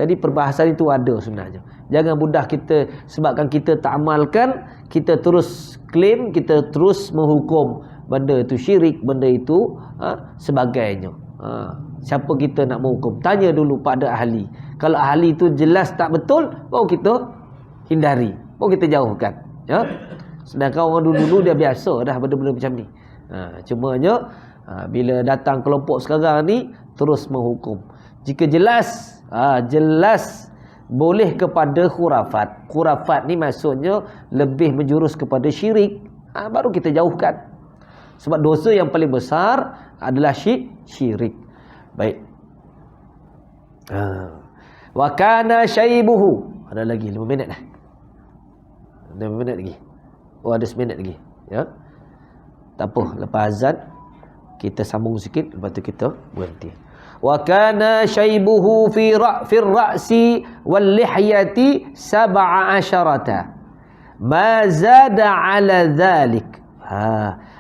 Speaker 2: Jadi perbahasan itu ada sebenarnya. Jangan mudah kita sebabkan kita tak amalkan, kita terus claim, kita terus menghukum benda itu syirik, benda itu sebagainya. Siapa kita nak menghukum? Tanya dulu pada ahli. Kalau ahli itu jelas tak betul, baru kita hindari, baru kita jauhkan. Ya. Sedangkan orang dulu-dulu dia biasa dah benda-benda macam ni. Cumanya bila datang kelompok sekarang ni terus menghukum. Jika jelas boleh kepada khurafat. Khurafat ni maksudnya lebih menjurus kepada syirik, baru kita jauhkan. Sebab dosa yang paling besar adalah syirik. Baik. Wa kana syaibuhu. Ada lagi 5 minit dah. Ada 5 minit lagi. Ada 9 minit lagi. Ya. Tak apa, lepas azan kita sambung sikit, lepas tu kita berhenti. Wa kana syaibuhu fi ra'si wal lihyati 17 ma zada ala dhalik.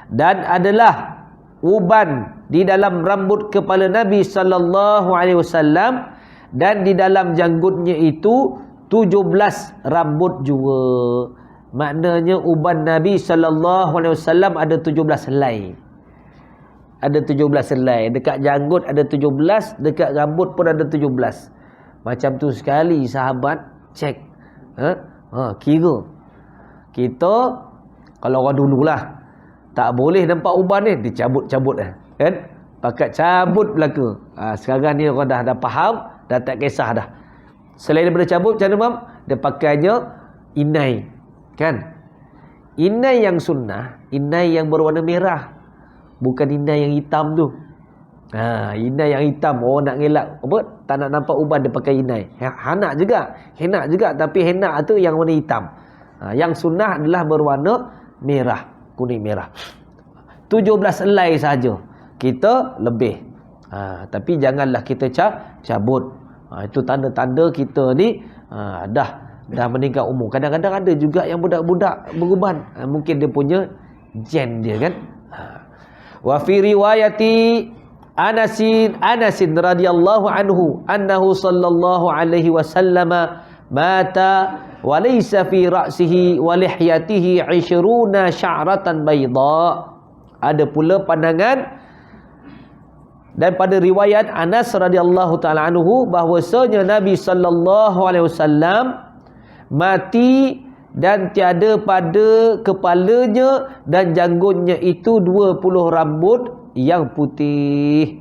Speaker 2: Dan adalah uban di dalam rambut kepala Nabi sallallahu alaihi wasallam dan di dalam janggutnya itu 17 rambut juga. Maknanya uban Nabi sallallahu alaihi wasallam ada 17 helai. Ada 17 helai. Dekat janggut ada 17, dekat rambut pun ada 17. Macam tu sekali sahabat cek. Kira. Kita kalau orang dululah tak boleh nampak uban ni, dicabut-cabut kan? Pakat cabut belaka. Sekarang ni orang dah faham, dah tak kisah dah. Selain daripada cabut macam mana, dia pakainya inai. Kan? Inai yang sunnah, inai yang berwarna merah. Bukan inai yang hitam tu. Inai yang hitam, orang nak ngelak apa? Tak nak nampak uban, dia pakai inai. Henak juga, tapi henak tu yang warna hitam. Yang sunnah adalah berwarna merah, kuning merah. 17 helai saja. Kita lebih. Tapi janganlah kita cabut. Itu tanda-tanda kita ni dah meningkat umur. Kadang-kadang ada juga yang budak-budak beruban. Mungkin dia punya gen dia kan. Wa fi riwayati Anasin radhiyallahu anhu annahu sallallahu alaihi wasallam mata wa laysa fi ra'sihi wa lihyatihi 20 sya'ratan bayda. Ada pula pandangan dan pada riwayat Anas radhiyallahu taala anhu bahwasanya Nabi sallallahu alaihi wasallam mati dan tiada pada kepalanya dan janggutnya itu 20 rambut yang putih.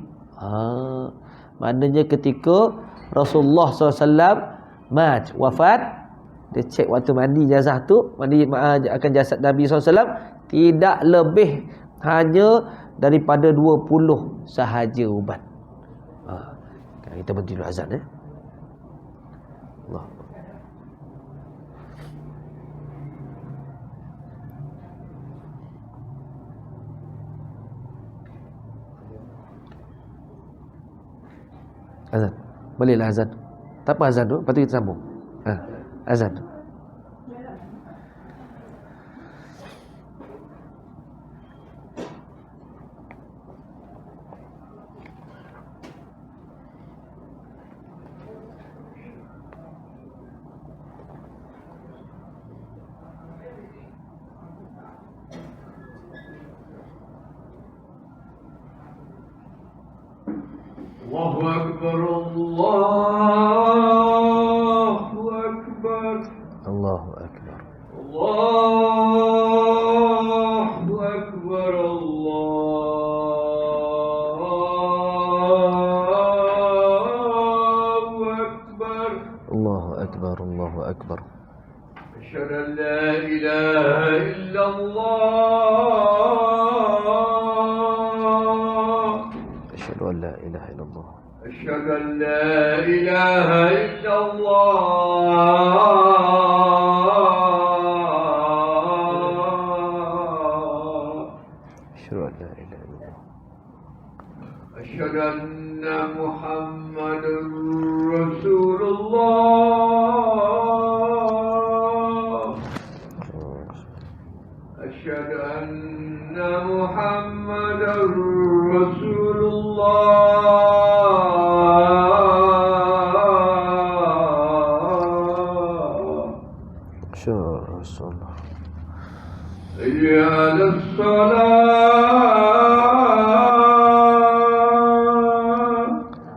Speaker 2: Maknanya ketika Rasulullah SAW wafat, dia cek waktu mandi jenazah tu, mandi akan jasad Nabi SAW, tidak lebih hanya daripada 20 sahaja ubat. Kita berhenti dulu azan Allah. Azan. Bolehlah azan. Tak apa azan tu, lepas tu kita sambung. Azan.
Speaker 3: Allahu Akbar, Allahu Akbar,
Speaker 2: Allahu Akbar.
Speaker 3: Allahu Akbar,
Speaker 2: Allahu Akbar, Allahu Akbar.
Speaker 3: Asyhadu an la ilaha illallah.
Speaker 2: Asyhadu an la ilaha illallah.
Speaker 3: أشهد أن لا إله إلا الله.
Speaker 2: أشهد أن لا إله إلا الله.
Speaker 3: أشهد أن محمد رسول الله. أشهد أن محمد رسول الله.
Speaker 2: Rasulullah.
Speaker 3: حي على الصلاة.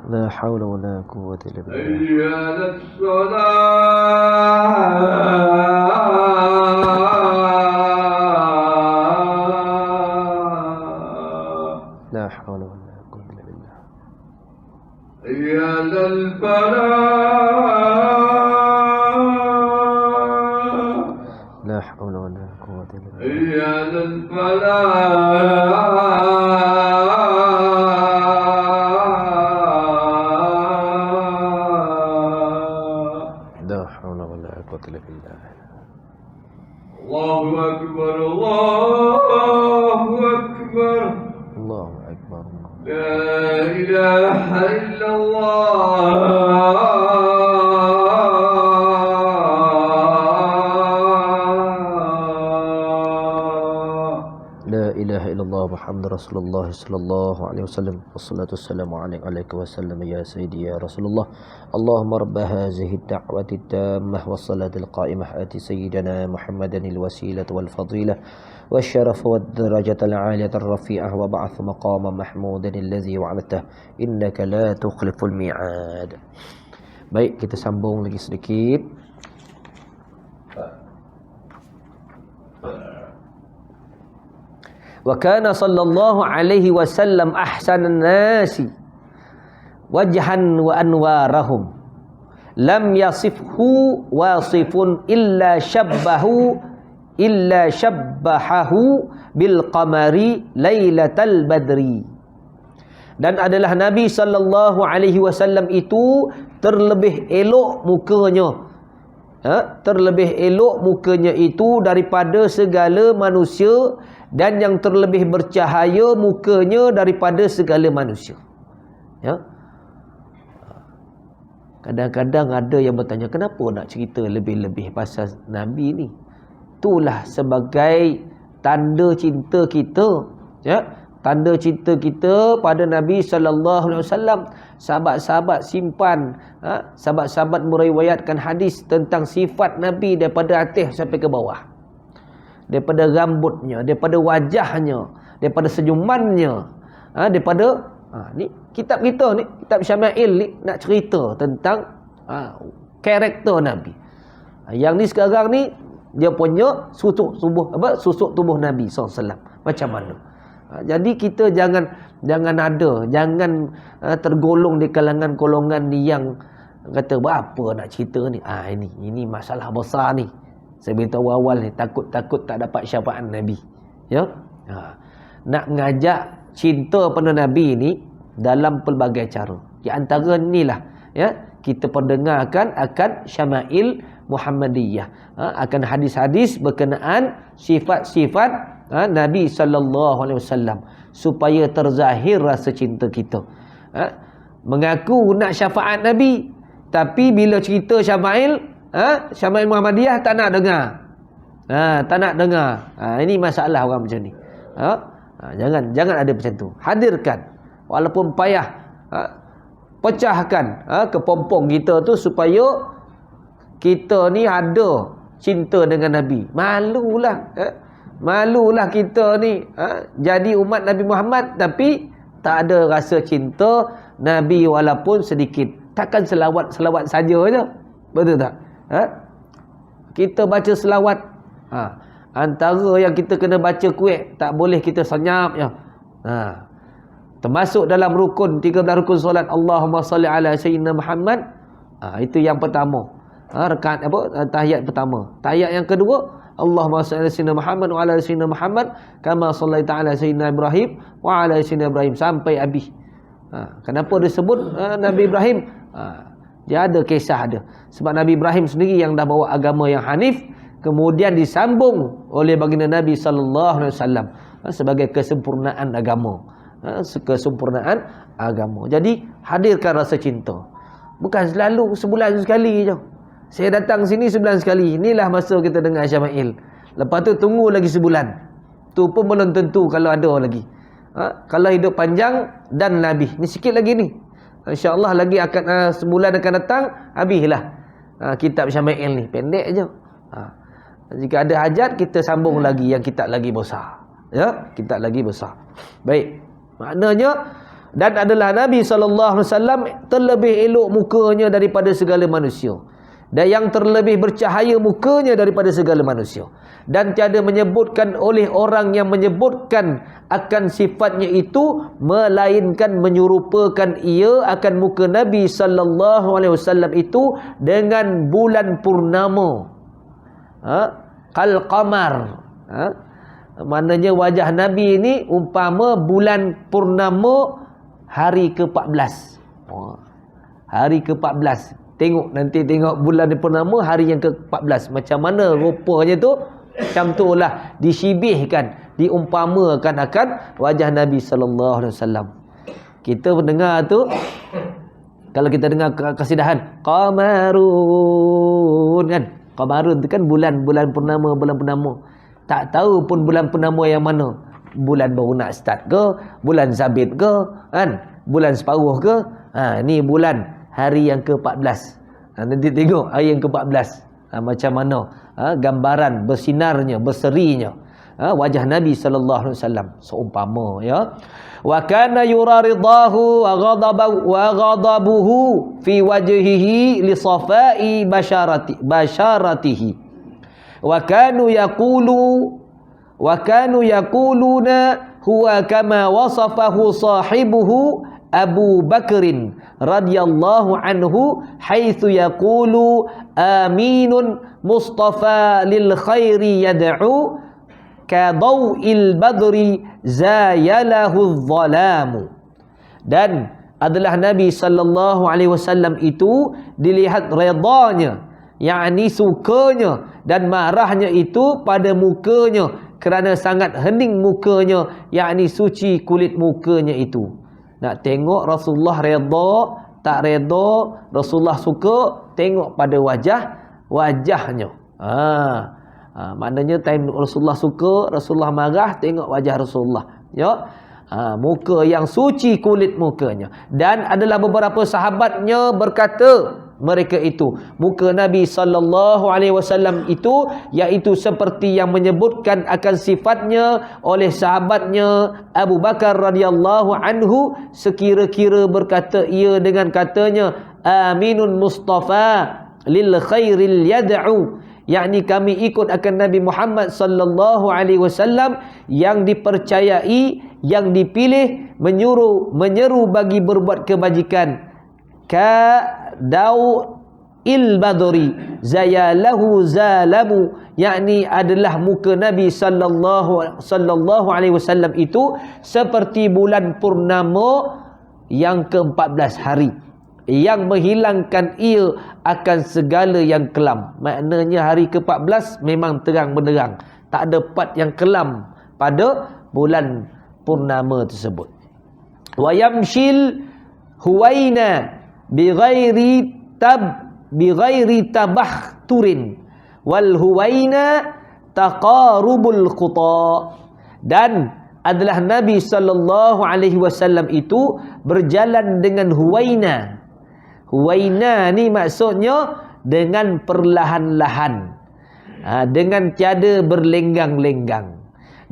Speaker 2: لا حول ولا قوة إلا بالله.
Speaker 3: حي على الصلاة.
Speaker 2: لا حول ولا قوة إلا بالله.
Speaker 3: حي على الفلاح.
Speaker 2: لا حول ولا قوة إلا بالله.
Speaker 3: حي على الفلاح.
Speaker 2: لا حول ولا قوة إلا بالله.
Speaker 3: الله أكبر، الله أكبر.
Speaker 2: الله أكبر.
Speaker 3: لا إله إلا الله.
Speaker 2: لا إله إلا الله محمد رسول الله صلى الله عليه وسلم والصلاة والسلام عليك وسلم يا سيدي يا رسول الله. اللهم رب هذه الدعوة التامة والصلاة القائمة آت سيدنا محمدا الوسيلة والفضيلة والشرف والدرجة العالية الرفيعة وبعث مقاما محمودا الذي وعدته إنك لا تخلف الميعاد. Baik, kita sambung lagi sedikit. Wa kana sallallahu alaihi wasallam ahsanan nasi wajhan wa anwarahum lam yasifhu wasifun illa syabbahahu bil qamari lailatal badri. Dan adalah Nabi sallallahu alaihi wasallam itu terlebih elok mukanya, terlebih elok mukanya itu daripada segala manusia, dan yang terlebih bercahaya mukanya daripada segala manusia. Ya. Kadang-kadang ada yang bertanya, kenapa nak cerita lebih-lebih pasal Nabi ni? Itulah sebagai tanda cinta kita, ya. Tanda cinta kita pada Nabi sallallahu alaihi wasallam. Sahabat-sahabat simpan, sahabat-sahabat meriwayatkan hadis tentang sifat Nabi daripada atas sampai ke bawah. Daripada rambutnya, daripada wajahnya, daripada senyumannya, daripada ni kitab kita ni, kitab Syama'il ni nak cerita tentang karakter Nabi. Yang ni sekarang ni dia punya susuk tubuh Nabi SAW macam mana. Jadi kita jangan tergolong di kalangan golongan ni yang kata berapa nak cerita ni. Ini masalah besar ni. Saya beritahu awal ni, takut tak dapat syafaat Nabi. Ya. Nak ngajak cinta pada Nabi ni dalam pelbagai cara. Di antara inilah, ya, kita pendengarkan akan Syama'il Muhammadiyah, akan hadis-hadis berkenaan sifat-sifat Nabi sallallahu alaihi wasallam, supaya terzahir rasa cinta kita. Mengaku nak syafaat Nabi, tapi bila cerita Syama'il Muhammadiyah tak nak dengar. Tak nak dengar. Ini masalah orang macam ni. Jangan ada macam tu. Hadirkan walaupun payah, pecahkan kepompong kita tu supaya kita ni ada cinta dengan Nabi. Malulah kita ni jadi umat Nabi Muhammad tapi tak ada rasa cinta Nabi walaupun sedikit. Takkan selawat saja je. Betul tak? Kita baca selawat. Antara yang kita kena baca kuih, tak boleh kita senyap je. Termasuk dalam rukun 13 rukun solat, Allahumma salli ala sayyidina Muhammad. Itu yang pertama. Rakaat tahiyat pertama. Tahiyat yang kedua, Allahumma salli ala sayyidina Muhammad wa ala sayyidina Muhammad kama sallaita ala sayyidina Ibrahim wa ala sayyidina Ibrahim sampai habis. Kenapa disebut Nabi Ibrahim? Dia ada kisah dia. Sebab Nabi Ibrahim sendiri yang dah bawa agama yang hanif, kemudian disambung oleh baginda Nabi sallallahu alaihi wasallam sebagai kesempurnaan agama. Kesempurnaan agama. Jadi hadirkan rasa cinta. Bukan selalu sebulan sekali je. Saya datang sini sebulan sekali. Inilah masa kita dengar Syama'il. Lepas tu tunggu lagi sebulan. Tu pun belum tentu kalau ada lagi. Kalau hidup panjang dan Nabi. Ni sikit lagi ni. InsyaAllah lagi akan sebulan akan datang, habislah kitab Syama'il ni. Pendek je. Jika ada hajat, kita sambung lagi yang kitab lagi besar. Ya, kitab lagi besar. Baik. Maknanya, dan adalah Nabi SAW terlebih elok mukanya daripada segala manusia. Dan yang terlebih bercahaya mukanya daripada segala manusia. Dan tiada menyebutkan oleh orang yang menyebutkan akan sifatnya itu, melainkan menyerupakan ia akan muka Nabi SAW itu dengan bulan purnama. Kal qamar. Maknanya wajah Nabi ini umpama bulan purnama hari ke-14. Hari ke-14. Nanti tengok bulan purnama hari yang ke-14. Macam mana rupanya tu? Macam tu lah disibihkan, diumpamakan akan wajah Nabi SAW. Kita mendengar tu, kalau kita dengar kasidahan Qamarun kan, Qamarun tu kan bulan purnama, bulan purnama. Tak tahu pun bulan purnama yang mana. Bulan baru nak start ke, bulan sabit ke, kan? Bulan separuh ke? Ni bulan hari yang ke-14. Nanti tengok hari yang ke-14. Macam mana gambaran bersinarnya, berserinya wajah Nabi sallallahu alaihi wasallam seumpama, ya. Wa kana yura ridahu wa ghadabuhu fi wajhihi li safai basharatihi wa kanu yaquluna huwa kama wasafahu sahibuhu Abu Bakrin radhiyallahu anhu haitsu yaqulu aminun mustafa lil khairi yad'u ka daw'il badri zayalahu dhalamu. Dan adalah Nabi sallallahu alaihi wasallam itu dilihat redanya, yakni sukanya dan marahnya itu pada mukanya, kerana sangat hening mukanya, yakni suci kulit mukanya itu. Nak tengok Rasulullah redha, tak redha, Rasulullah suka, tengok pada wajahnya. Maknanya time Rasulullah suka, Rasulullah marah, tengok wajah Rasulullah. Ya. Muka yang suci kulit mukanya. Dan adalah beberapa sahabatnya berkata, mereka itu muka Nabi sallallahu alaihi wasallam itu, iaitu seperti yang menyebutkan akan sifatnya oleh sahabatnya Abu Bakar radhiyallahu anhu, sekira-kira berkata ia dengan katanya aminun mustafa lil khairil yad'u, yakni kami ikut akan Nabi Muhammad sallallahu alaihi wasallam yang dipercayai, yang dipilih, menyeru bagi berbuat kebajikan. Ka daw'il badri zayalahu zalamu, yakni adalah muka Nabi sallallahu alaihi wasallam itu seperti bulan purnama yang ke-14 hari, yang menghilangkan ia akan segala yang kelam. Maknanya hari ke-14 memang terang benderang, tak ada part yang kelam pada bulan purnama tersebut. Wa yamshil huwaina bighairi tabahturin wal huwaina taqarubul quta. Dan adalah Nabi sallallahu alaihi wasallam itu berjalan dengan huwaina. Huwaina ni maksudnya dengan perlahan-lahan, dengan tiada berlenggang-lenggang.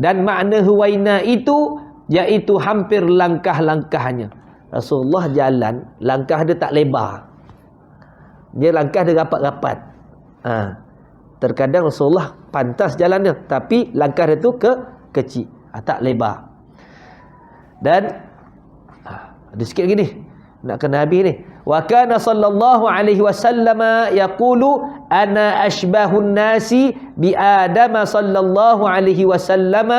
Speaker 2: Dan makna huwaina itu iaitu hampir langkah-langkahnya. Rasulullah jalan, langkah dia tak lebar. Dia langkah dia rapat-rapat. Terkadang Rasulullah pantas jalannya, tapi langkah dia tu kecil, tak lebar. Dan ada sikit lagi ni, nak kena habis ni. Wa kana sallallahu alaihi wasallam yaqulu ana ashbahun nasi bi Adam sallallahu alaihi wasallam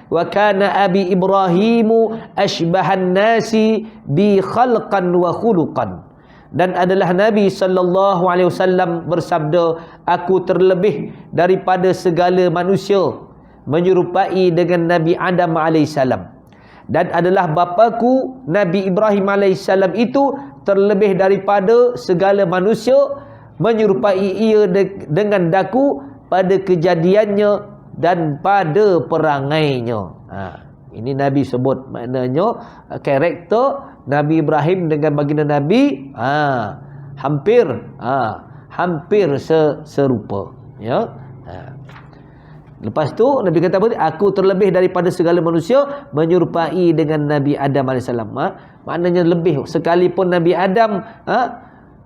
Speaker 2: wa kana abi Ibrahim ashbahan nasi bi khalqan wa khuluqan. Dan adalah Nabi sallallahu alaihi wasallam bersabda, aku terlebih daripada segala manusia, menyerupai dengan Nabi Adam alaihissalam. Dan adalah bapaku Nabi Ibrahim alaihissalam itu terlebih daripada segala manusia, menyerupai ia dengan daku pada kejadiannya dan pada perangainya. Ini Nabi sebut, maknanya karakter Nabi Ibrahim dengan baginda Nabi hampir serupa, ya. Lepas tu Nabi kata apa? Aku terlebih daripada segala manusia, menyerupai dengan Nabi Adam AS. Maknanya lebih. Sekalipun Nabi Adam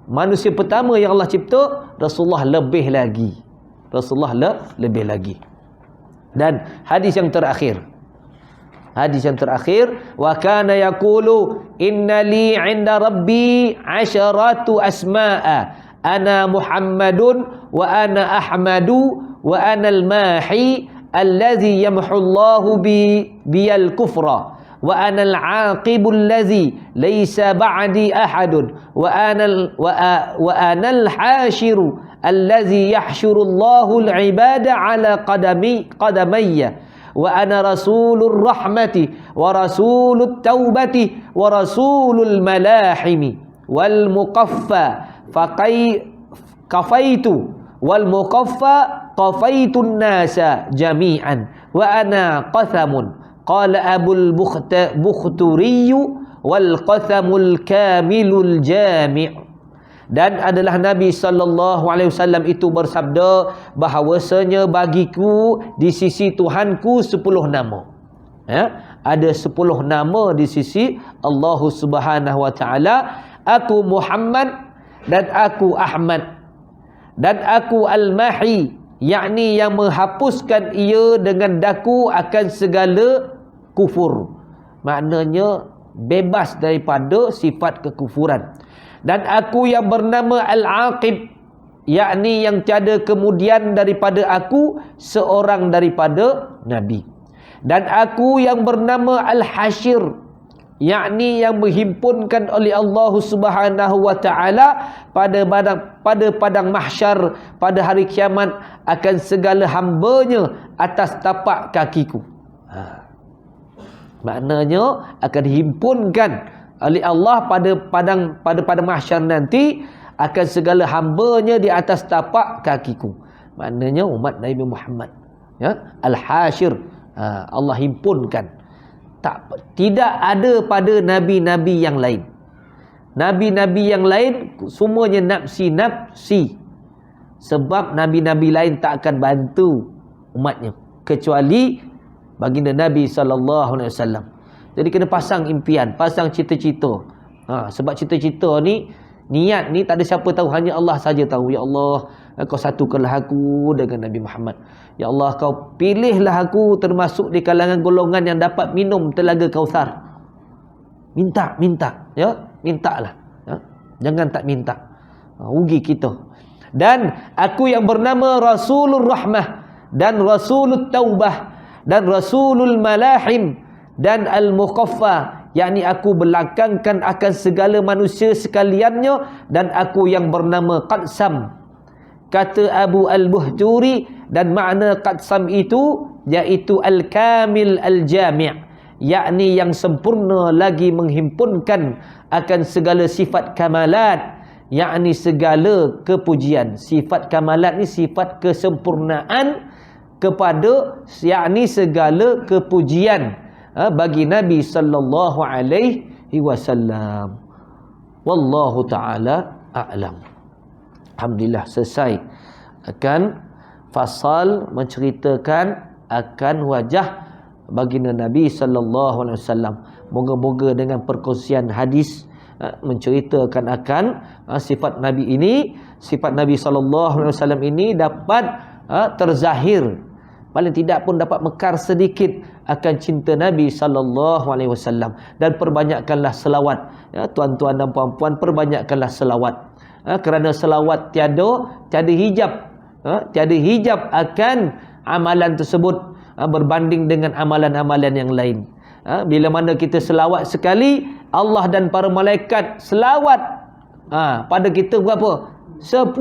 Speaker 2: manusia pertama yang Allah cipta, Rasulullah lebih lagi. Lebih lagi. Dan hadis yang terakhir, wa kana yaqulu inna li 'inda rabbi 'asharatu asma'a ana Muhammadun wa ana Ahmadu wa ana al-mahi allazi yamhu Allahu biyal kufra wa ana al-aqibu allazi laysa ba'di ahadun wa ana al-hashiru allazi yahshuru Allahu al-ibada ala qadamayya wa ana rasulur rahmati wa rasulut taubati wa rasulul malahimi wal muqaffa kafaitu wal muqaffa qafaitun nasa jami'an wa ana qathamun qala abul bukhturiyu wal qathamul kamilul jami'. Dan adalah Nabi sallallahu alaihi wasallam itu bersabda bahawasanya bagiku di sisi Tuhanku 10 nama. Ya, ada 10 nama di sisi Allah Subhanahu wa taala. Aku Muhammad dan aku Ahmad dan aku Al-Mahi, yakni yang menghapuskan ia dengan daku akan segala kufur. Maknanya bebas daripada sifat kekufuran. Dan aku yang bernama Al-Aqib, yakni yang tiada kemudian daripada aku seorang daripada Nabi. Dan aku yang bernama Al-Hashir, yakni yang menghimpunkan oleh Allah Subhanahu wa taala pada padang mahsyar pada hari kiamat akan segala hambanya atas tapak kakiku. Maknanya akan dihimpunkan oleh Allah pada padang mahsyar nanti akan segala hambanya di atas tapak kakiku. Maknanya umat Nabi Muhammad, ya, Al-Hashir, Allah himpunkan. Tidak ada pada nabi-nabi yang lain. Nabi-nabi yang lain semuanya nafsi. Sebab nabi-nabi lain tak akan bantu umatnya kecuali baginda Nabi sallallahu alaihi wasallam. Jadi kena pasang impian, pasang cita-cita. Sebab cita-cita ni, niat ni tak ada siapa tahu, hanya Allah saja tahu. Ya Allah, kau satukanlah aku dengan Nabi Muhammad. Ya Allah, kau pilihlah aku termasuk di kalangan golongan yang dapat minum telaga Kautsar. Minta, ya, mintalah. Ya? Jangan tak minta. Rugi kita. Dan aku yang bernama Rasulur Rahmah dan Rasulut Taubah dan Rasulul Malahim dan Al-Muqaffa, yakni aku belakangkan akan segala manusia sekaliannya, dan aku yang bernama Qatsam. Kata Abu Al-Buhturi, dan makna Qatsam itu iaitu Al-Kamil Al-Jami', yakni yang sempurna lagi menghimpunkan akan segala sifat kamalat, yakni segala kepujian. Sifat kamalat ni sifat kesempurnaan kepada, yakni segala kepujian bagi Nabi sallallahu alaihi wasallam. Wallahu taala a'lam. Alhamdulillah, selesai akan fasal menceritakan akan wajah baginda Nabi sallallahu alaihi wasallam. moga-moga dengan perkongsian hadis menceritakan akan sifat Nabi ini, sifat Nabi SAW ini dapat terzahir, paling tidak pun dapat mekar sedikit akan cinta Nabi SAW. Dan perbanyakkanlah selawat, tuan-tuan dan puan-puan, perbanyakkanlah selawat, kerana selawat tiada hijab, tiada hijab akan amalan tersebut berbanding dengan amalan-amalan yang lain. Bila mana kita selawat sekali, Allah dan para malaikat selawat pada kita berapa? 10.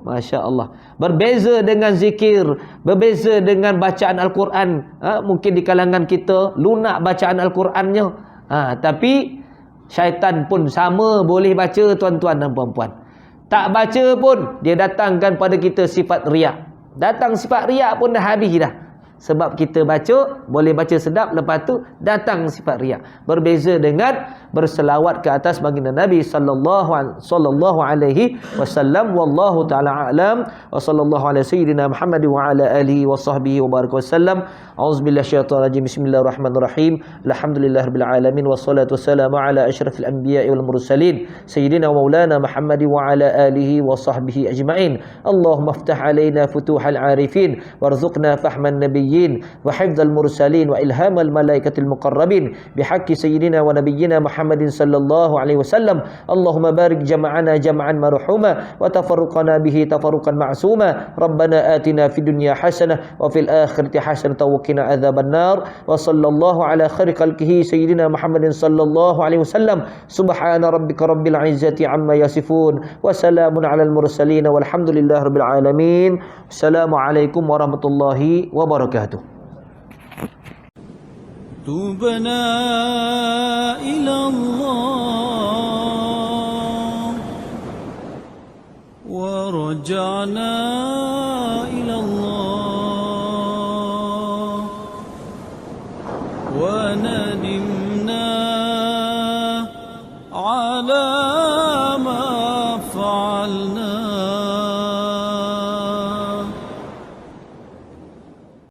Speaker 2: Masya Allah. Berbeza dengan zikir, berbeza dengan bacaan Al-Quran. Mungkin di kalangan kita lunak bacaan Al-Qurannya, tapi syaitan pun sama boleh baca, tuan-tuan dan puan-puan. Tak baca pun dia datangkan pada kita sifat riak. Datang sifat riak pun dah habis dah. Sebab kita baca, boleh baca sedap, lepas tu datang sifat riak. Berbeza dengan berselawat ke atas baginda Nabi sallallahu alaihi wasallam. Wallahu taala a'lam. Wa sallallahu ala sayyidina Muhammad wa ala alihi wa sahbihi wa baraka wasallam. Auzubillahi minasyaitonir rajim. Bismillahirrahmanirrahim. Alhamdulillahirabbil alamin wassalatu wassalamu ala asyrafil anbiya'i wal mursalin sayyidina wa maulana Muhammad wa ala alihi wa sahbihi ajma'in. Allahumma iftah alaina futuhal arifin warzuqna fahman nabiy وحفظ المرسلين وإلهام الملائكة المقربين بحق سيدنا ونبينا محمد صلى الله عليه وسلم. اللهم بارك جمعنا جمعا مرحوما وتفرقنا به تفرقا معصوما. ربنا آتنا في الدنيا حسنة وفي الآخرة حسنة وقنا عذاب النار. وصلى الله على خير خلقه سيدنا محمد صلى الله عليه وسلم. سبحان ربك رب العزة عما يصفون وسلام على المرسلين والحمد لله رب العالمين. السلام عليكم ورحمة الله وبركاته.
Speaker 4: تبنا إلى الله ورجعنا إلى الله وندمنا على ما فعلنا